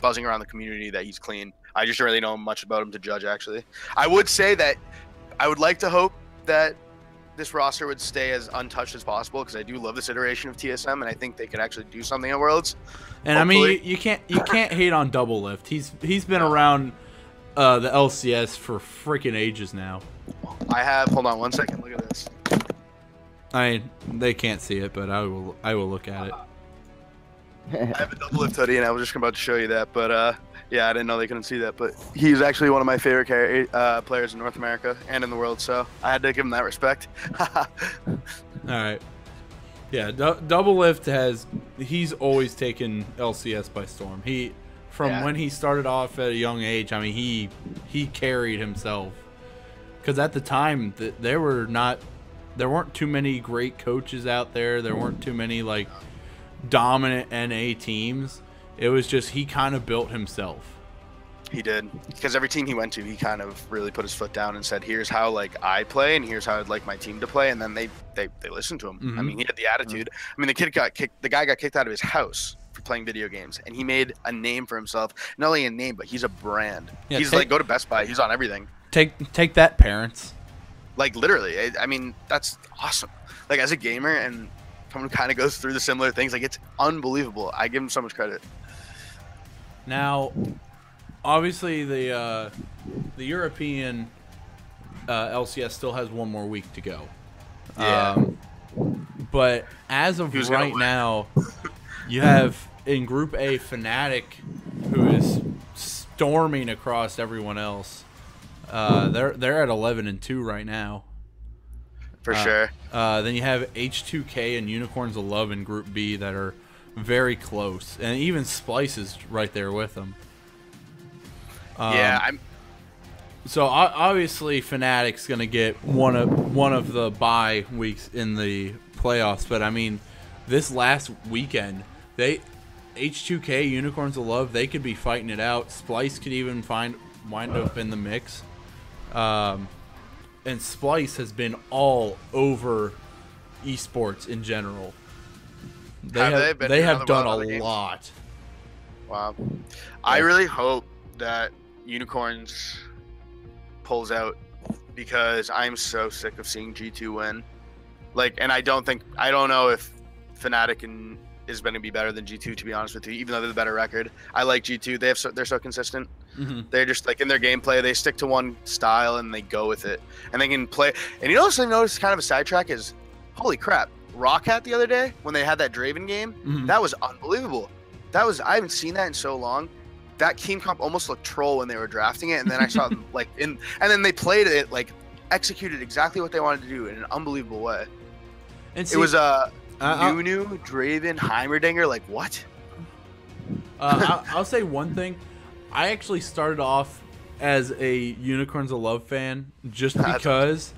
buzzing around the community that he's clean. I just don't really know much about him to judge, actually. I would say that I would like to hope that this roster would stay as untouched as possible, because I do love this iteration of TSM, and I think they could actually do something at Worlds. And hopefully. I mean, you can't hate on Doublelift. He's been around the LCS for freaking ages now. Hold on one second. Look at this. They can't see it, but I will look at it. I have a Doublelift hoodie, and I was just about to show you that, but yeah, I didn't know they couldn't see that. But he's actually one of my favorite players in North America and in the world, so I had to give him that respect. All right. Yeah, Double Lift he's always taken LCS by storm. From when he started off at a young age, I mean, he carried himself. Because at the time, there weren't too many great coaches out there. There weren't too many like dominant NA teams. It was just he kind of built himself. He did, because every team he went to, he kind of really put his foot down and said, "Here's how like I play, and here's how I'd like my team to play." And then they listened to him. Mm-hmm. I mean, he had the attitude. I mean, the guy got kicked out of his house for playing video games, and he made a name for himself. Not only a name, but he's a brand. Yeah, he's like, go to Best Buy. He's on everything. Take that, parents. Like literally, I mean, that's awesome. Like as a gamer and someone who kind of goes through the similar things, like it's unbelievable. I give him so much credit. Now, obviously, the European LCS still has one more week to go. Yeah. But as of right now, you have in Group A Fnatic, who is storming across everyone else. They're at 11-2 right now. For sure. Then you have H2K and Unicorns of Love in Group B that are very close, and even Splice is right there with them. So obviously Fnatic's gonna get one of the bye weeks in the playoffs, but I mean, this last weekend H2K Unicorns of Love, they could be fighting it out. Splice could even wind up in the mix. And Splice has been all over esports in general. They have done a lot. Wow. I really hope that Unicorns pulls out, because I'm so sick of seeing G2 win. Like, and I don't know if Fnatic is going to be better than G2, to be honest with you, even though they're the better record. I like G2. They're so consistent. Mm-hmm. They're just like in their gameplay, they stick to one style and they go with it, and they can play. And you also notice kind of a sidetrack is, holy crap, Rockhat the other day when they had that Draven game, that was unbelievable. I haven't seen that in so long. That Team Comp almost looked troll when they were drafting it, and then I saw them and then they played it, like executed exactly what they wanted to do in an unbelievable way. And it was Nunu, Draven, Heimerdinger, like what? I'll say one thing. I actually started off as a Unicorns of Love fan just because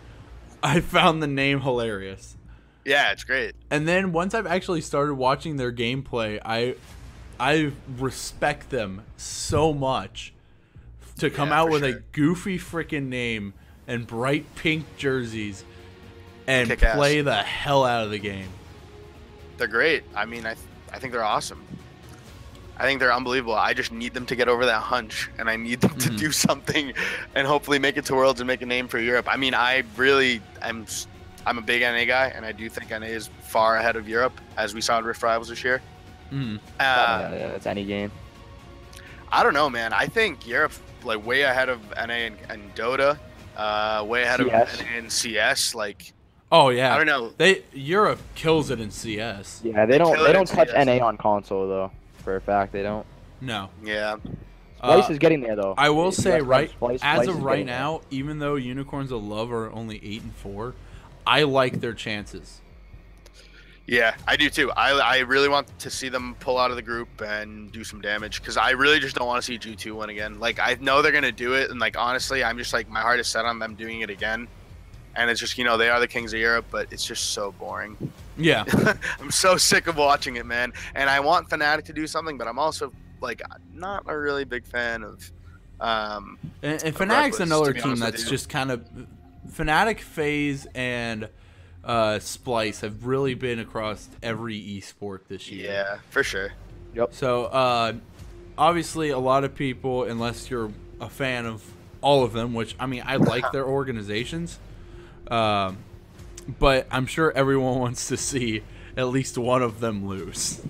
I found the name hilarious. Yeah, it's great. And then once I've actually started watching their gameplay, I respect them so much to come out with a goofy freaking name and bright pink jerseys and play the hell out of the game. They're great. I mean, I think they're awesome. I think they're unbelievable. I just need them to get over that hunch, and I need them to do something and hopefully make it to Worlds and make a name for Europe. I mean, I'm a big NA guy, and I do think NA is far ahead of Europe, as we saw in Rift Rivals this year. It's any game. I don't know, man. I think Europe's like way ahead of NA and Dota, way ahead CS. of NA and CS. Like, oh yeah, I don't know. Europe kills it in CS. Yeah, they don't touch CS. NA on console though. For a fact, they don't. No. Yeah. Splice is getting there though. I will say Splice as is of right getting now, even though Unicorns of Love are only 8-4, I like their chances. Yeah, I do too. I really want to see them pull out of the group and do some damage, because I really just don't want to see G2 win again. Like, I know they're gonna do it, and like honestly, I'm just like, my heart is set on them doing it again. And it's just, they are the kings of Europe, but it's just so boring. Yeah. I'm so sick of watching it, man. And I want Fnatic to do something, but I'm also like not a really big fan of. And Fnatic's another team that's just kind of Fnatic, FaZe, and Splice have really been across every esport this year. Yeah, for sure. Yep. So obviously, a lot of people, unless you're a fan of all of them, which I mean, I like their organizations. But I'm sure everyone wants to see at least one of them lose.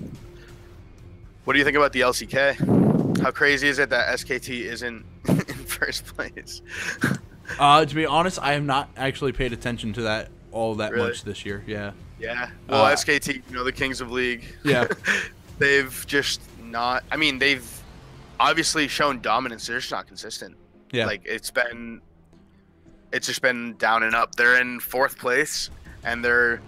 What do you think about the LCK? How crazy is it that SKT isn't in first place? To be honest, I have not actually paid attention to that really? much this year. Yeah. Yeah. Well, SKT, the Kings of League. Yeah. They've just not. I mean, they've obviously shown dominance. They're just not consistent. Yeah. Like it's just been down and up. They're in 4th place, and they're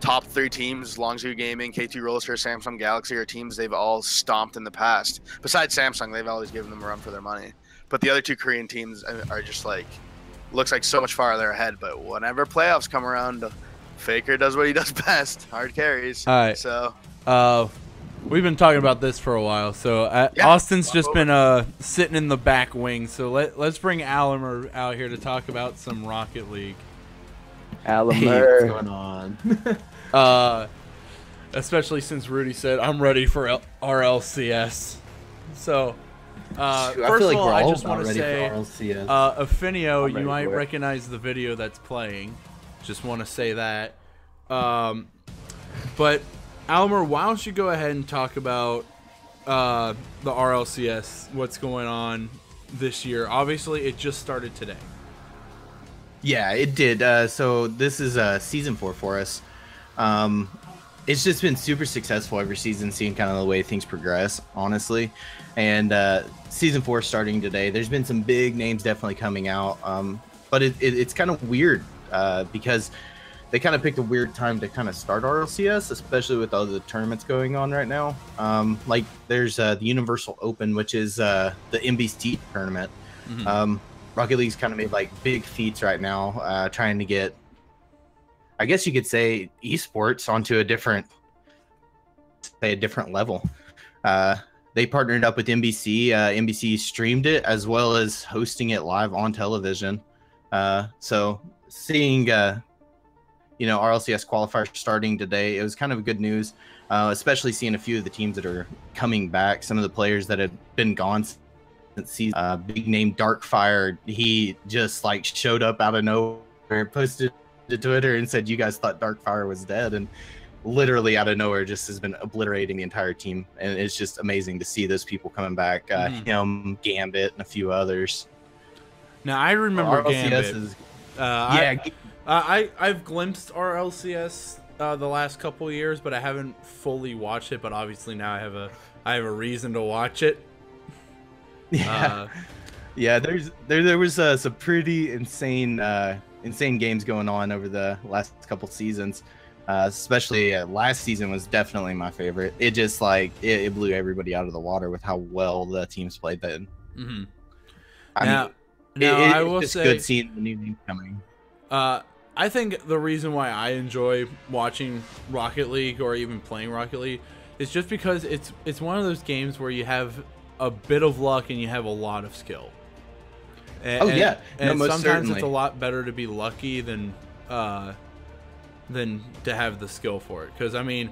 top 3 teams, Longzhu Gaming, K2 Rollerster, Samsung Galaxy, are teams they've all stomped in the past. Besides Samsung, they've always given them a run for their money. But the other 2 Korean teams are just like, looks like so much farther ahead. But whenever playoffs come around, Faker does what he does best, hard carries. All right. So, we've been talking about this for a while. So Austin's just been sitting in the back wing. So let's bring Alamer out here to talk about some Rocket League. Alamer. What's going on? Especially since Rudy said I'm ready for RLCS. So first of all, I just want to say, Affinio, you might recognize the video that's playing. Just want to say that. But Almer, why don't you go ahead and talk about the RLCS, what's going on this year? Obviously, it just started today. Yeah, it did. So this is season 4 for us. It's just been super successful every season, seeing kind of the way things progress, honestly. And season 4 starting today. There's been some big names definitely coming out, but it's kind of weird because they kind of picked a weird time to kind of start RLCS, especially with all the tournaments going on right now. Like there's the Universal Open, which is the MBC tournament. Mm-hmm. Rocket League's kind of made like big feats right now, trying to get, I guess you could say, esports onto a different level. They partnered up with NBC. NBC streamed it as well as hosting it live on television. So seeing, RLCS qualifiers starting today, it was kind of good news, especially seeing a few of the teams that are coming back. Some of the players that had been gone since season. Big name Darkfire, he just like showed up out of nowhere, posted to Twitter and said, "You guys thought Darkfire was dead," and literally out of nowhere just has been obliterating the entire team. And it's just amazing to see those people coming back. Him, Gambit, and a few others. Now I remember RLCS Gambit. I've glimpsed RLCS the last couple years, but I haven't fully watched it. But obviously now I have a reason to watch it. Yeah, there was some pretty insane games going on over the last couple seasons. Especially last season was definitely my favorite. It just it blew everybody out of the water with how well the teams played then. Mm-hmm. I will say, good seeing the new team coming. I think the reason why I enjoy watching Rocket League or even playing Rocket League is just because it's one of those games where you have a bit of luck and you have a lot of skill. And sometimes certainly. It's a lot better to be lucky than to have the skill for it. Because I mean,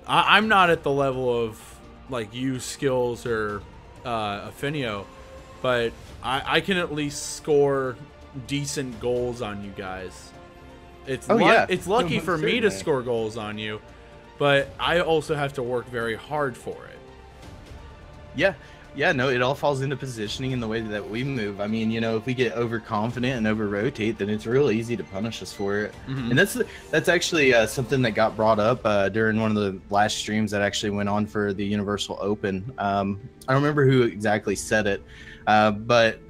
I'm not at the level of like you skills or Affinio, but I can at least score decent goals on you guys. It's lucky for me to score goals on you, but I also have to work very hard for it. Yeah, no, it all falls into positioning and the way that we move. I mean, if we get overconfident and over-rotate, then it's real easy to punish us for it. Mm-hmm. And that's actually something that got brought up during one of the last streams that actually went on for the Universal Open. I don't remember who exactly said it, but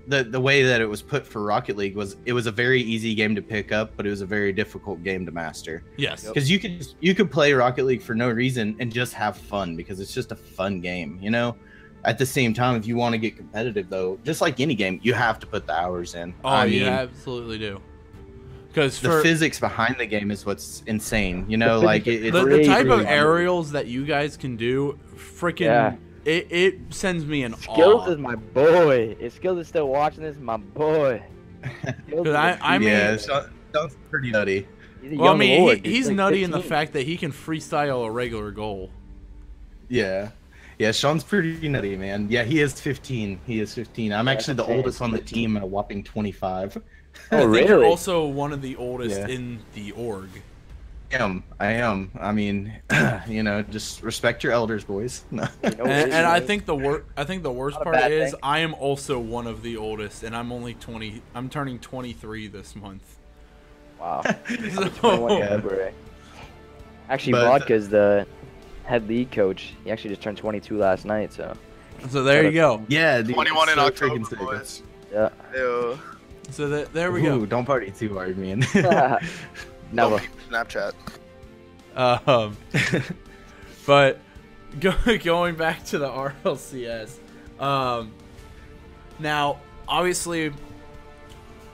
the way that it was put for Rocket League was it was a very easy game to pick up, but it was a very difficult game to master. Yes, because you could play Rocket League for no reason and just have fun because it's just a fun game, At the same time, if you want to get competitive, though, just like any game, you have to put the hours in. Oh, you absolutely do. Because the physics behind the game is what's insane. The type of aerials that you guys can do, freaking, it sends me in awe. Skills is my boy. If Skills is still watching this, my boy. I mean, Sean's pretty nutty. He's nutty in the fact that he can freestyle a regular goal. Yeah. Yeah, Sean's pretty nutty, man. Yeah, he is 15. I'm actually the oldest on the team at a whopping 25. Oh, really? You're also one of the oldest in the org. I am. I mean, just respect your elders, boys. and I think the worst part is I am also one of the oldest, and I'm only 20. I'm turning 23 this month. Wow. Actually, Vodka's the head league coach. He actually just turned 22 last night, so there you go. Yeah, dude, 21 in October, boys. Yeah. Ew. So there we go. Don't party too hard, man. Never. Snapchat. Um, but going back to the RLCS, now obviously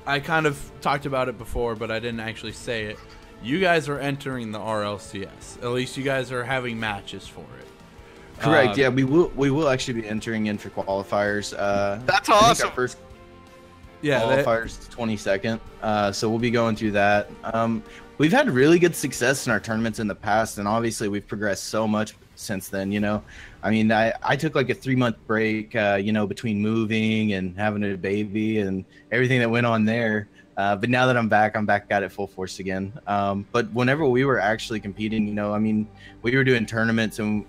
I kind of talked about it before, but I didn't actually say it. You guys are entering the RLCS. At least you guys are having matches for it. Correct. Yeah, we will actually be entering in for qualifiers. That's I think awesome. our first Yeah, qualifiers is 22nd. So we'll be going through that. We've had really good success in our tournaments in the past, and obviously we've progressed so much since then. You know, I mean, I took like a 3-month break, you know, between moving and having a baby and everything that went on there. But now that I'm back at it full force again. But whenever we were actually competing, you know, I mean, we were doing tournaments and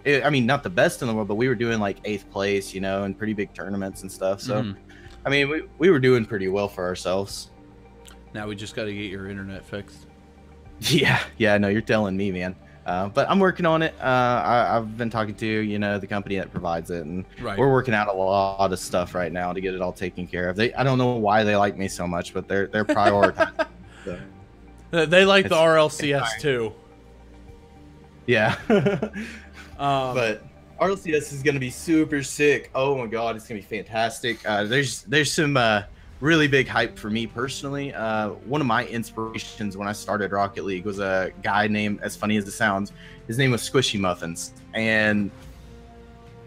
I mean, not the best in the world, but we were doing like 8th place, you know, in pretty big tournaments and stuff. So, I mean, we were doing pretty well for ourselves. now we just got to get your internet fixed. Yeah, no, you're telling me, man. But I'm working on it. I've been talking to, you know, the company that provides it, and Right. we're working out a lot of stuff right now to get it all taken care of. I don't know why they like me so much, but they're prioritizing. So, They like the It's- RLCS too. yeah. Um, But RLCS is going to be super sick. Oh my god, it's going to be fantastic. There's some really big hype for me personally. One of my inspirations when I started Rocket League was a guy named, as funny as it sounds, his name was Squishy Muffins, and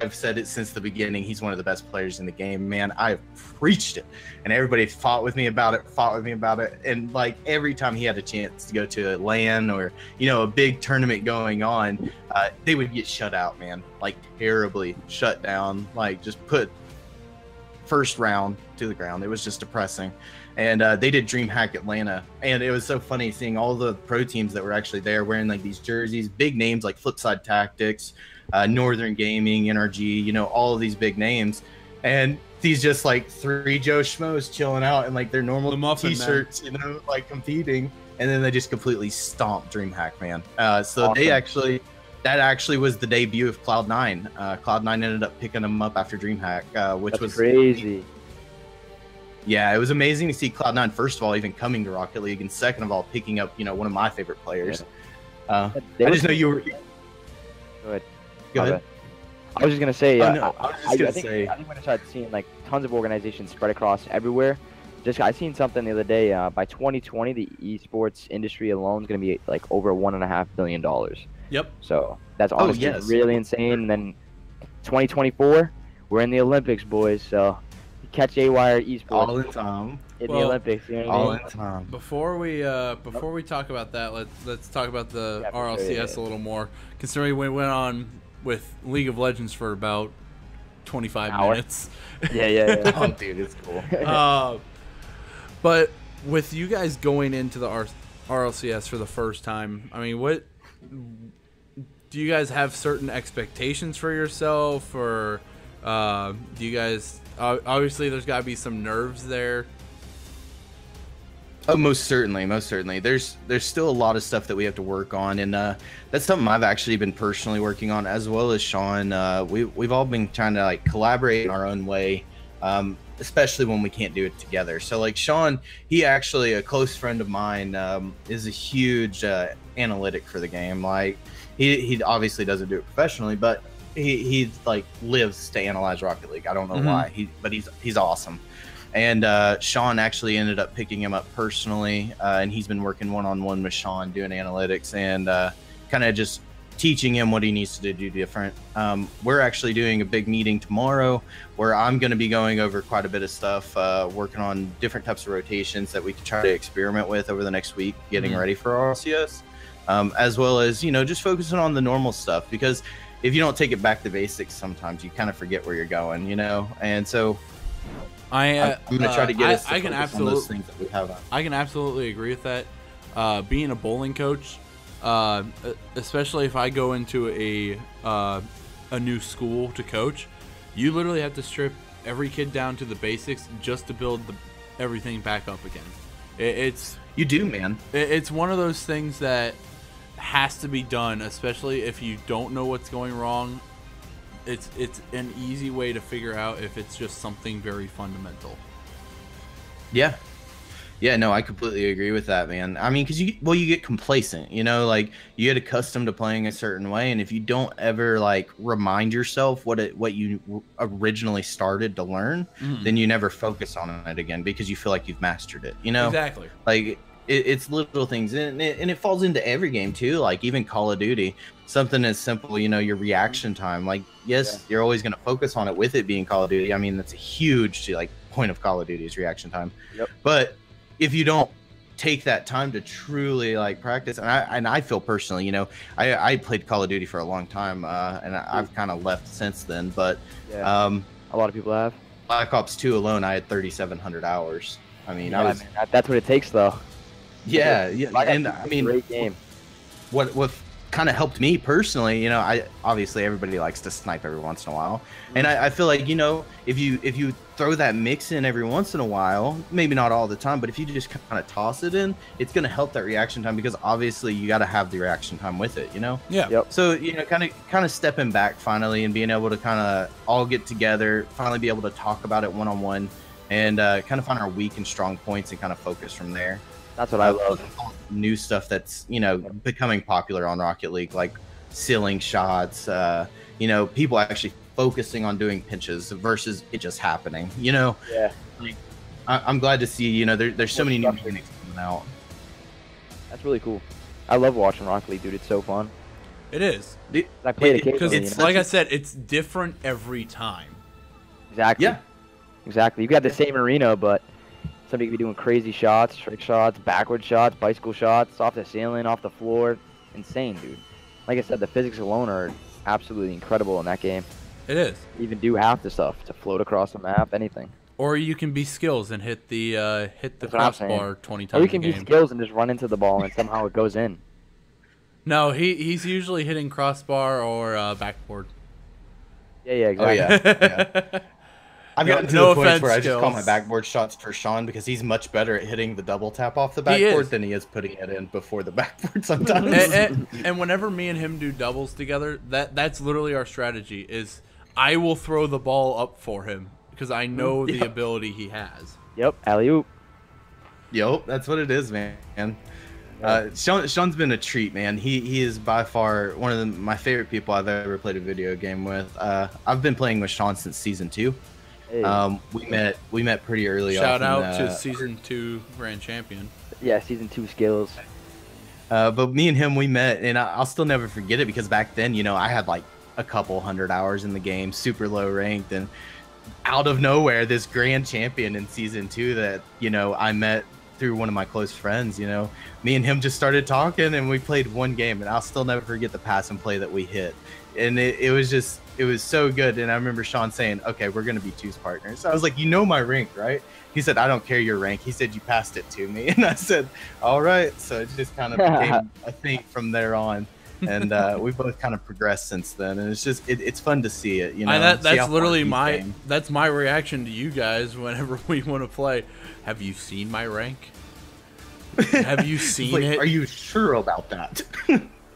I've said it since the beginning. He's one of the best players in the game, man. I've preached it, and everybody fought with me about it. And like every time he had a chance to go to a LAN or, you know, a big tournament going on, they would get shut out, man. Like terribly shut down. Like just put first round to the ground. It was just depressing. And they did DreamHack Atlanta, and it was so funny seeing all the pro teams that were actually there wearing like these jerseys, big names like Flipside Tactics, Northern Gaming, NRG, you know, all of these big names, and these just like 3 Joe Schmoes chilling out in like their normal The Muffin t-shirts, you know, like competing, and then they just completely stomped DreamHack, man. So Awesome. that actually was the debut of Cloud9. Cloud9 ended up picking them up after DreamHack, which That's was crazy. Yeah, it was amazing to see Cloud9, first of all, even coming to Rocket League, and second of all, picking up, you know, one of my favorite players. They I were- just know you were. Go ahead. Go My ahead. bad. I was just gonna say, Oh, no, I was just gonna think, say- I think when I started seeing like tons of organizations spread across everywhere, just I seen something the other day. By 2020, the esports industry alone is gonna be like over $1.5 billion. Yep. So that's honestly yes. really insane. And then 2024, we're in the Olympics, boys. So catch AWire Esports All in time. in Well, the Olympics. You know what I All mean? in time. Before we talk about that, let's talk about the Yeah, for sure, RLCS yeah. a little more. Considering we went on with League of Legends for about 25 Hour. minutes. Yeah. Oh, dude, it's cool. But with you guys going into the RLCS for the first time, I mean, what do you guys have certain expectations for yourself, or do you guys obviously there's got to be some nerves there? Oh, most certainly. There's still a lot of stuff that we have to work on, and that's something I've actually been personally working on, as well as Sean. We've all been trying to like collaborate in our own way, especially when we can't do it together. So like Sean, he actually, a close friend of mine, is a huge analytic for the game. Like he obviously doesn't do it professionally, but he like lives to analyze Rocket League. I don't know why, but he's awesome. And Sean actually ended up picking him up personally, and he's been working one-on-one with Sean doing analytics and kind of just teaching him what he needs to do different. We're actually doing a big meeting tomorrow where I'm going to be going over quite a bit of stuff, working on different types of rotations that we can try to experiment with over the next week, getting ready for RLCS, as well as, you know, just focusing on the normal stuff, because if you don't take it back to basics, sometimes you kind of forget where you're going, you know? And so I'm going to try to get us to focus on those things that we have on. I can absolutely agree with that. Being a bowling coach, especially if I go into a new school to coach, you literally have to strip every kid down to the basics just to build everything back up again. You do, man. It's one of those things that has to be done, especially if you don't know what's going wrong. It's an easy way to figure out if it's just something very fundamental. Yeah. Yeah, no, I completely agree with that, man. I mean, because you get complacent, like you get accustomed to playing a certain way, and if you don't ever like remind yourself what you originally started to learn, then you never focus on it again because you feel like you've mastered it. Exactly. Like it's little things, and it falls into every game too. Like even Call of Duty, something as simple, your reaction time. Like yes, you're always going to focus on it with it being Call of Duty. I mean, that's a huge like point of Call of Duty's reaction time. Yep. But if you don't take that time to truly like practice, and I feel personally, I played Call of Duty for a long time, and I've kind of left since then. But a lot of people have. Black Ops 2 alone, I had 3,700 hours. I mean, that's what it takes, though. Yeah, and I mean, great game. What kind of helped me personally, I obviously everybody likes to snipe every once in a while, and I feel like if you throw that mix in every once in a while, maybe not all the time, but if you just kind of toss it in, it's going to help that reaction time, because obviously you got to have the reaction time with it. Yeah. Yep. So kind of stepping back finally and being able to kind of all get together, finally be able to talk about it one-on-one, and kind of find our weak and strong points and kind of focus from there. That's what I love. New stuff that's becoming popular on Rocket League, like sealing shots. People actually focusing on doing pinches versus it just happening. Yeah. Like, I'm glad to see. There's so many new mechanics coming out. That's really cool. I love watching Rocket League, dude. It's so fun. It is. I play it occasionally. Because like I said, it's different every time. Exactly. Yeah. Exactly. You got the same arena, but somebody could be doing crazy shots, trick shots, backward shots, bicycle shots, off the ceiling, off the floor. Insane, dude. Like I said, the physics alone are absolutely incredible in that game. It is. You even do half the stuff to float across the map, anything. Or you can be skills and hit the That's crossbar 20 times. Or you can be skills and just run into the ball and somehow it goes in. No, he's usually hitting crossbar or backboard. Yeah, exactly. Oh yeah. I've gotten to No the point offense, where I just call my skills. backboard shots for Sean, because he's much better at hitting the double tap off the backboard than he is putting it in before the backboard sometimes. And whenever me and him do doubles together, that's literally our strategy. Is I will throw the ball up for him because I know the ability he has. Yep, alley-oop. Yep, that's what it is, man. Sean's been a treat, man. He is by far one of my favorite people I've ever played a video game with. I've been playing with Sean since season 2. Hey. We met pretty early. Shout out to season 2 grand champion. Yeah, season 2 skills. But me and him, we met, and I'll still never forget it, because back then, I had like a couple 100 hours in the game, super low ranked, and out of nowhere, this grand champion in season 2 that I met through one of my close friends. Me and him just started talking, and we played one game, and I'll still never forget the pass and play that we hit, and it was so good. And I remember Sean saying, "Okay, we're gonna be twos partners." I was like, my rank, right?" He said, "I don't care your rank." He said, "You passed it to me." And I said, "All right." So it just kind of became a thing from there on, and we've both kind of progressed since then. And it's fun to see it. That's literally that's my reaction to you guys whenever we want to play. Have you seen my rank? Have you seen it? Are you sure about that?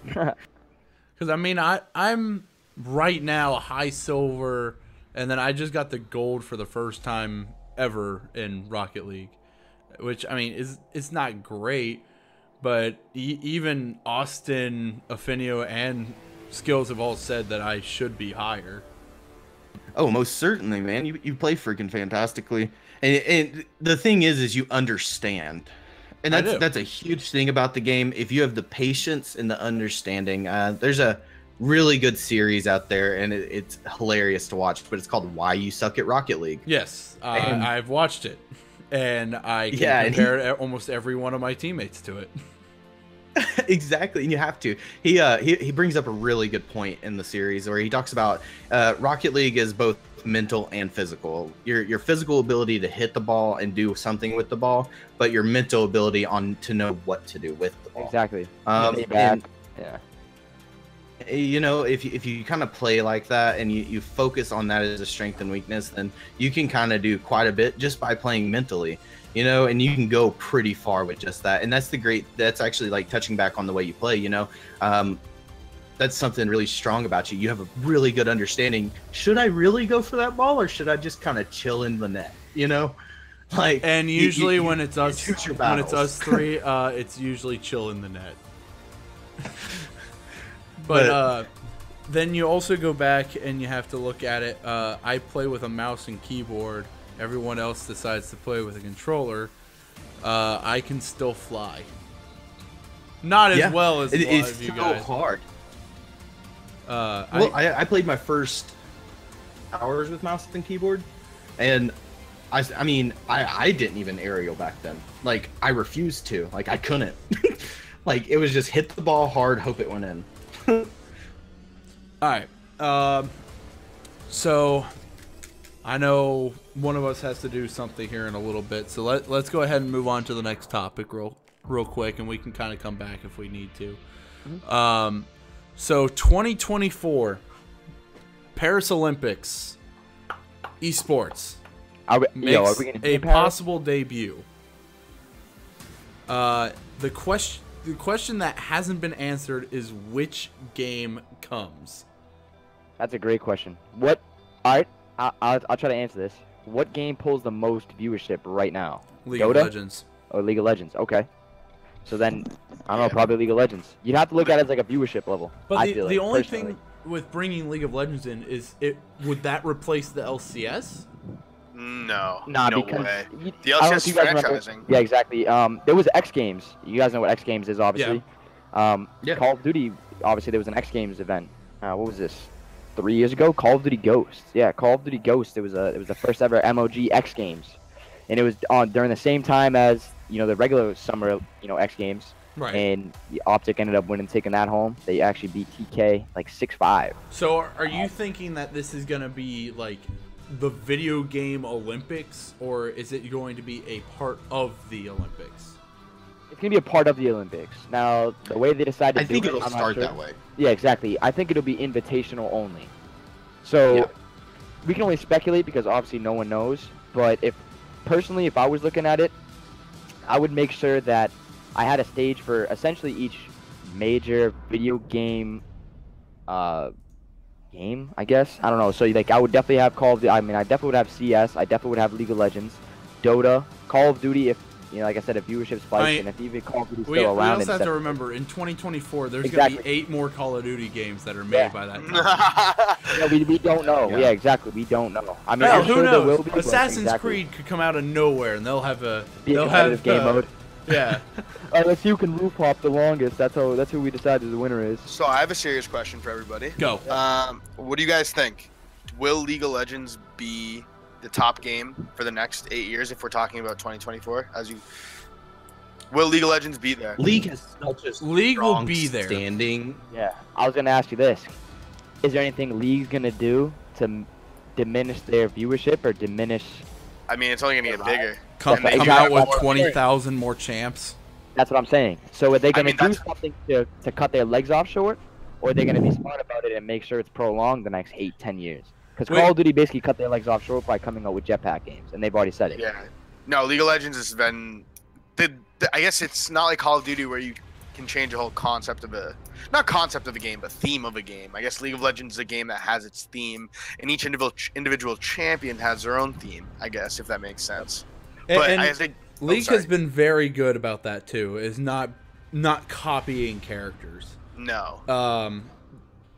Because I mean, I'm right now high silver, and then I just got the gold for the first time ever in Rocket League, which I mean it's not great, but even Austin, Affinio, and Skills have all said that I should be higher. Oh, most certainly, man. You play freaking fantastically, and the thing is you understand, and that's a huge thing about the game. If you have the patience and the understanding, there's a really good series out there, and it's hilarious to watch, but it's called Why You Suck at Rocket League. Yes, I've watched it, and I can compare almost every one of my teammates to it. Exactly, and you have to. He brings up a really good point in the series where he talks about Rocket League is both mental and physical. Your physical ability to hit the ball and do something with the ball, but your mental ability to know what to do with the ball. Exactly. If you kind of play like that and you focus on that as a strength and weakness, then you can kind of do quite a bit just by playing mentally, and you can go pretty far with just that. And that's actually like touching back on the way you play, that's something really strong about you. You have a really good understanding. Should I really go for that ball, or should I just kind of chill in the net, Like, And usually when it's us, choose your when it's battles. us three, it's usually chill in the net. But then you also go back and you have to look at it. I play with a mouse and keyboard. Everyone else decides to play with a controller. I can still fly. Not as well as a lot it's of you so guys. hard. I I played my first hours with mouse and keyboard, and I mean, I didn't even aerial back then. Like, I refused to. Like, I couldn't. Like, it was just hit the ball hard, hope it went in. All right. So I know one of us has to do something here in a little bit. So let's go ahead and move on to the next topic real quick, and we can kind of come back if we need to. So 2024 Paris Olympics esports Are we makes gonna be a in Paris? possible debut. The question that hasn't been answered is which game comes. That's a great question. What? All right, I'll try to answer this. What game pulls the most viewership right now? League Dota of Legends. or League of Legends? Okay. So then, I don't know, probably League of Legends. You'd have to look at it as like a viewership level. But I feel the like, only personally. thing with bringing League of Legends in is would that replace the LCS? No. Nah, no because way. you- The I don't know LCS if you guys remember- franchising. Yeah, exactly. There was X Games. You guys know what X Games is, obviously. Yeah. Call of Duty. Obviously, there was an X Games event. What was this? 3 years ago. Call of Duty Ghosts. Yeah, Call of Duty Ghosts. It was the first ever MOG X Games, and it was on during the same time as the regular summer X Games. Right. And the Optic ended up winning, taking that home. They actually beat TK like 6-5. So are you thinking that this is going to be like the video game Olympics, or is it going to be a part of the Olympics? It's gonna be a part of the Olympics. Now, the way they decide to I think do it'll I'm not start sure. that way. Yeah, exactly. I think it'll be invitational only. So Yeah. we can only speculate because obviously no one knows. But if I was looking at it, I would make sure that I had a stage for essentially each major video game game, I guess. I don't know. So like I would definitely have Call of Duty. I mean, I definitely would have CS. I definitely would have League of Legends, Dota, Call of Duty. If like I said, if viewership spikes and if even Call of Duty's We still around. also have in to remember in 2024 there's Exactly. going to be 8 more Call of Duty games that are made Yeah. by that time. Yeah, we don't know. Yeah. Yeah, exactly. We don't know. I mean, Hell, I'm who sure there will knows? be. but Assassin's exactly. Creed could come out of nowhere and they'll have Be a competitive game mode. Yeah. All right, let's see who can roof hop the longest. That's who we decided the winner is. So I have a serious question for everybody. Go. What do you guys think? Will League of Legends be the top game for the next 8 years if we're talking about 2024? Will League of Legends be there? League has such a League will strong be there. standing. Yeah, I was gonna ask you this: is there anything League's gonna do to diminish their viewership or diminish? I mean, it's only gonna get bigger. Come, And they come got out with more- 20,000 more champs. That's what I'm saying. So are they gonna mean, do that's- something to cut their legs off short, or are they gonna be smart about it and make sure it's prolonged the next 8-10 years? Because Wait. Call of Duty basically cut their legs off short by coming out with jetpack games, and they've already said it. Yeah. No, League of Legends has been. I guess it's not like Call of Duty where you can change a whole concept of not concept of a game, but theme of a game. I guess League of Legends is a game that has its theme, and each individual champion has their own theme. I guess if that makes sense. But And I think League sorry. has been very good about that too, is not copying characters. No.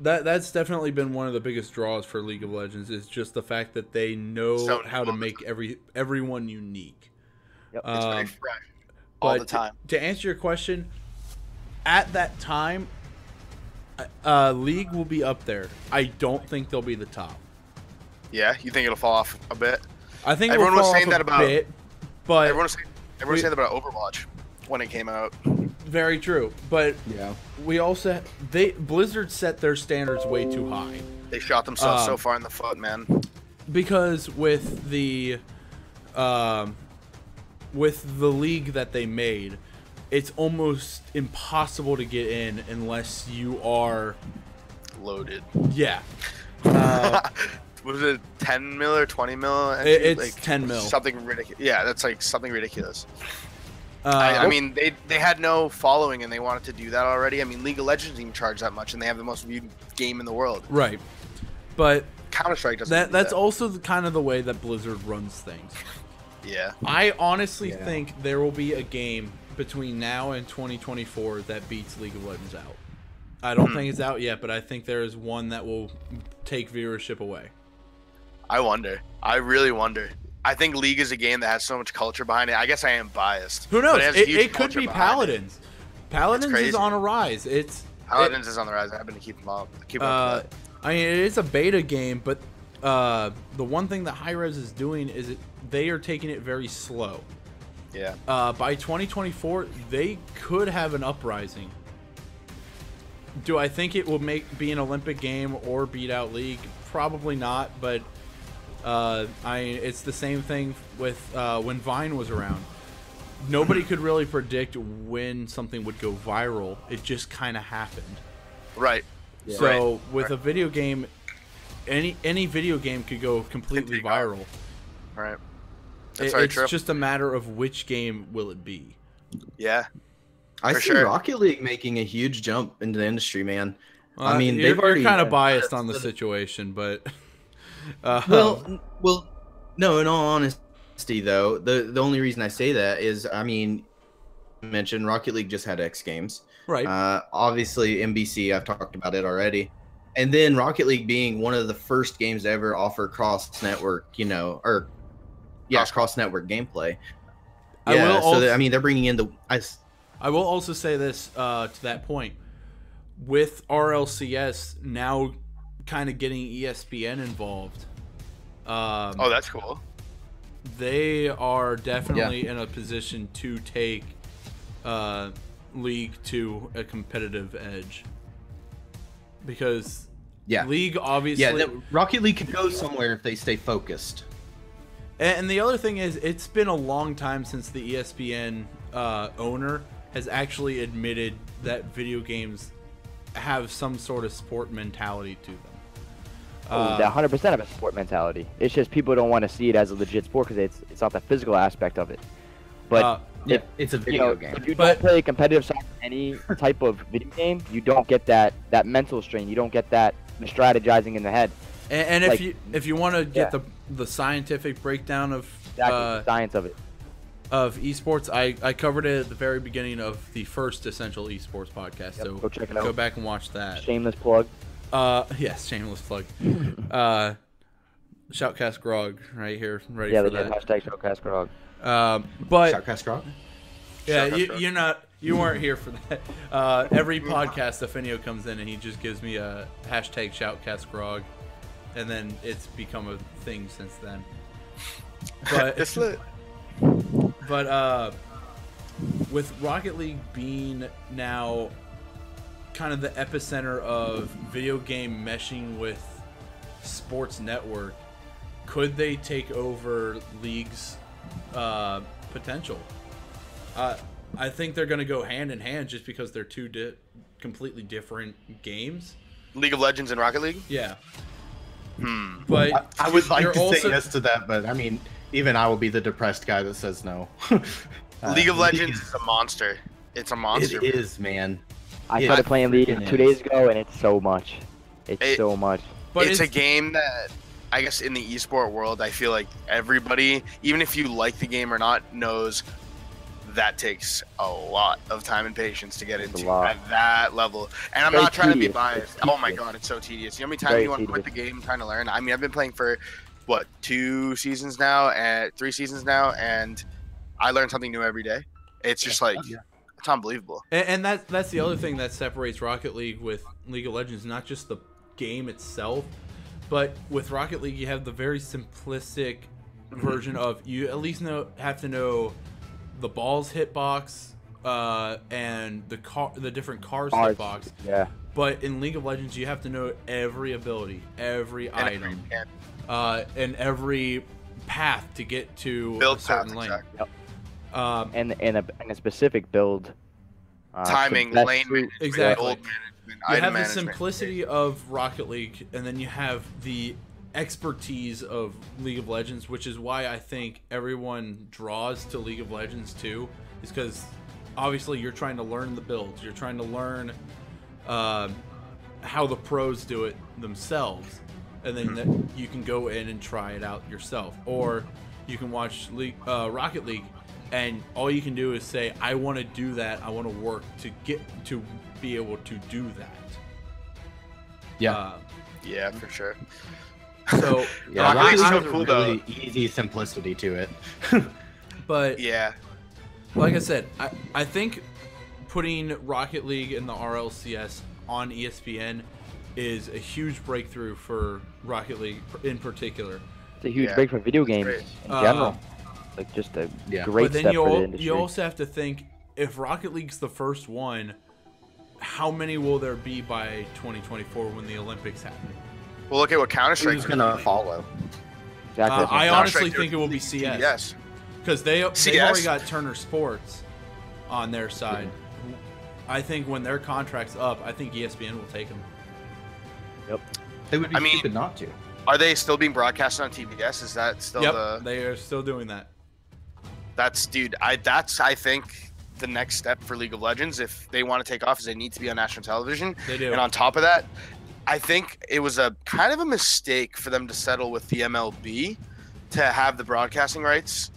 That's definitely been one of the biggest draws for League of Legends, is just the fact that they know So how to make everyone unique. Yep. It's very fresh all But the time. to answer your question, at that time, League will be up there. I don't think they'll be the top. Yeah, you think it'll fall off a bit? I think Everyone it'll was fall saying off that a about- bit, but Everyone was saying that about Overwatch when it came out. very true. But Yeah. we also Blizzard set their standards way too high. They shot themselves so far in the foot, man. Because with the league that they made, it's almost impossible to get in unless you are Loaded. yeah. Was it 10 mil or 20 mil? entry? It's 10 mil. Something ridiculous. Yeah, that's like something ridiculous. I mean, they had no following and they wanted to do that already. I mean, League of Legends even charge that much, and they have the most viewed game in the world. Right, but Counter Strike doesn't. do that's that. also kind of the way that Blizzard runs things. Yeah. I honestly Yeah. think there will be a game between now and 2024 that beats League of Legends out. I don't think it's out yet, but I think there is one that will take viewership away. I wonder. I really wonder. I think League is a game that has so much culture behind it. I guess I am biased. Who knows? but has It huge could culture be behind it. Paladins. Paladins crazy. is on a rise. Paladins is on the rise. I happen to keep them up. I mean, it is a beta game, but the one thing that High Res is doing is they are taking it very slow. Yeah. By 2024, they could have an uprising. Do I think it will be an Olympic game or beat out League? Probably not, but it's the same thing with when Vine was around. Nobody could really predict when something would go viral. It just kind of happened. Right. Yeah. So with a video game, any video game could go completely viral. Right. That's very It's true. just a matter of which game will it be. Yeah. I For see sure. Rocket League making a huge jump into the industry, man. I mean, you're, they've already kind of biased on the situation, but well, no. In all honesty, though, the only reason I say that is, I mean, you mentioned Rocket League just had X Games. right. Obviously, NBC. I've talked about it already. And then Rocket League being one of the first games to ever offer cross-network, cross-network gameplay. I Yeah, will so also- I mean, they're bringing in I will also say this to that point. With RLCS now kind of getting ESPN involved, Oh, that's cool. they are definitely in a position to take League to a competitive edge. Because League obviously... Rocket League could go somewhere if they stay focused. And the other thing is, it's been a long time since the ESPN owner has actually admitted that video games have some sort of sport mentality to them. They're 100% of a sport mentality. It's just people don't want to see it as a legit sport because it's not the physical aspect of it. But It's a video game. if you But- don't play competitive soccer, any type of video game, you don't get that mental strain. You don't get that strategizing in the head. And Like- if you want to get Yeah. the scientific breakdown of Exactly, the science of it. of esports, I covered it at the very beginning of the first Essential Esports podcast. Yep, so go check it go out. back and watch that. Shameless plug. Yes, shameless plug. Shoutcast Grog right here, ready Yeah, for they did that. hashtag Showcast Grog. But Shoutcast Rock? yeah, Shoutcast you weren't here for that. Every podcast, Affinio comes in and he just gives me a hashtag Shoutcast Grog, and then it's become a thing since then. But It's lit. But with Rocket League being now kind of the epicenter of video game meshing with sports network, could they take over League's potential? I think they're going to go hand in hand just because they're two completely different games. League of Legends and Rocket League? Yeah. But I would like you're to also- say yes to that, but I mean, even I will be the depressed guy that says no. League of Legends is a monster. It's a monster. It is, man. I Yeah, started it playing League freaking 2 is. days ago, and it's so much. It's so much. But It's a game that, I guess, in the esport world, I feel like everybody, even if you like the game or not, knows that takes a lot of time and patience to get It's a into lot. at that level. And I'm Very not trying to be tedious. biased. It's Oh my tedious. god, it's so tedious. You know how many times Very you want to quit the tedious. game trying to learn? I mean, I've been playing for, what, 2 seasons now, and 3 seasons now, and I learn something new every day. It's just like, it's unbelievable. And that's the other thing that separates Rocket League with League of Legends, not just the game itself, but with Rocket League you have the very simplistic version of you at least have to know the ball's hitbox and the different cars hitbox. Yeah. But in League of Legends you have to know every ability, every item, and every path to get to Build a certain path, lane. exactly. And a specific build. Timing, so that's lane true. management, Exactly. gold management, You item have the management. simplicity of Rocket League, and then you have the expertise of League of Legends, which is why I think everyone draws to League of Legends too, is because obviously you're trying to learn the builds, you're trying to learn how the pros do it themselves, and then you can go in and try it out yourself. Or you can watch Rocket League, and all you can do is say, I want to do that. I want to work to get to be able to do that. Yeah. Yeah, for sure. So Yeah, Rocket Rocket League's League so has a cool, really easy simplicity to it. but Yeah. like I said, I think putting Rocket League in the RLCS on ESPN is a huge breakthrough for Rocket League in particular. It's a huge Yeah, break for video that's games great. in general. Like just a Yeah. great But then step for the industry. you also have to think, if Rocket League's the first one, how many will there be by 2024 when the Olympics happen? Well, look at what Counter-Strike Who's gonna follow? Exactly. I Counter-Strike honestly did think it will be with CS. Yes. Because they've CS? already got Turner Sports on their side. I think when their contract's up, I think ESPN will take them. Yep. They would be I mean- stupid not to. Are they still being broadcasted on TBS? Is that still Yep, they are still doing that. That's I think the next step for League of Legends, if they want to take off, is they need to be on national television. They do. And on top of that, I think it was a kind of a mistake for them to settle with the MLB to have the broadcasting rights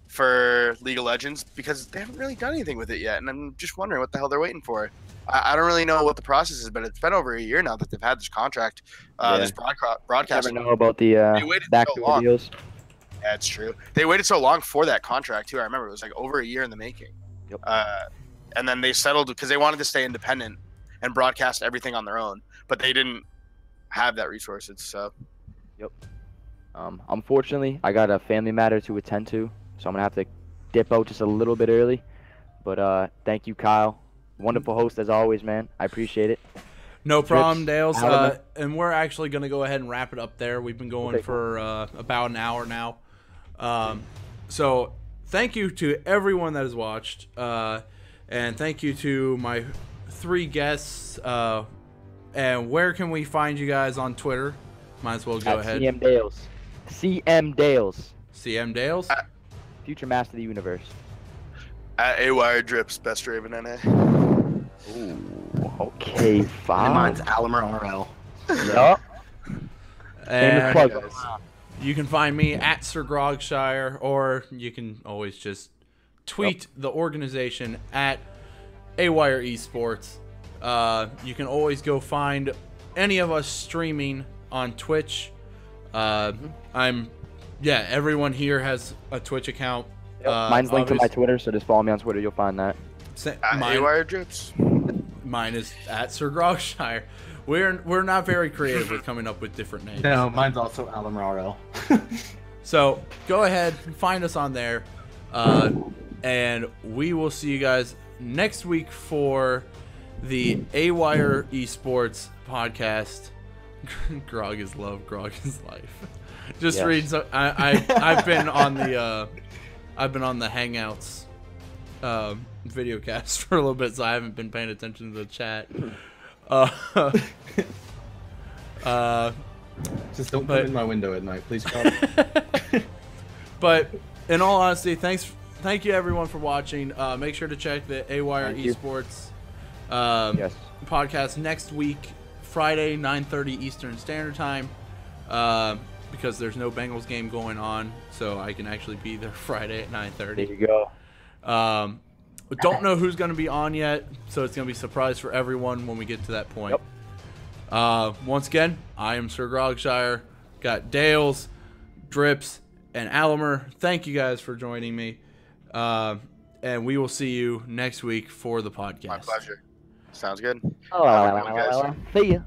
for League of Legends, because they haven't really done anything with it yet. And I'm just wondering what the hell they're waiting for. I don't really know what the process is, but it's been over a year now that they've had this contract, this Never broadcasting. know about the They waited so backdoor long. deals. Yeah, it's true. They waited so long for that contract too. I remember it was like over a year in the making. Yep. And then they settled because they wanted to stay independent and broadcast everything on their own, but they didn't have that resources. So Unfortunately, I got a family matter to attend to, so I'm gonna have to dip out just a little bit early. But thank you, Kyle. Wonderful host as always, man. I appreciate it. No problem, Trips, Dales. Alabama. And we're actually going to go ahead and wrap it up there. We've been going Okay, for about an hour now. So thank you to everyone that has watched. And thank you to my 3 guests. And where can we find you guys on Twitter? Might as well go At ahead. CM Dales. CM Dales. CM Dales. Future Master of the Universe. at AWire Drips, best Raven NA. Ooh, okay, And fine. mine's Alamer RL. Yup. Shameless And plug. guys. you can find me at Sir Grogshire, or you can always just tweet the organization at AWire Esports. You can always go find any of us streaming on Twitch. Everyone here has a Twitch account. Mine's linked to my obvious- Twitter, so just follow me on Twitter. You'll find that. At AWire Drips. Mine is at Sir Grogshire. We're not very creative with coming up with different names. No, mine's also Alamer RL. So go ahead, find us on there, and we will see you guys next week for the AWire Esports podcast. Grog is love, Grog is life. Just Yes. read. So I've been on the Hangouts video cast for a little bit, so I haven't been paying attention to the chat. Just don't But- put it in my window at night, please. God. But in all honesty, thank you everyone for watching. Make sure to check the AWire Thank you. Esports Yes. podcast next week, Friday, 9:30 Eastern Standard Time, because there's no Bengals game going on, so I can actually be there Friday at There 9:30. you go. Don't know who's going to be on yet, so it's going to be a surprise for everyone when we get to that point. Once again, I am Sir Grogshire. Got Dales, Drips, and Alamer. Thank you guys for joining me. And we will see you next week for the podcast. My pleasure. Sounds good. Oh, Have a good one, guys. see ya.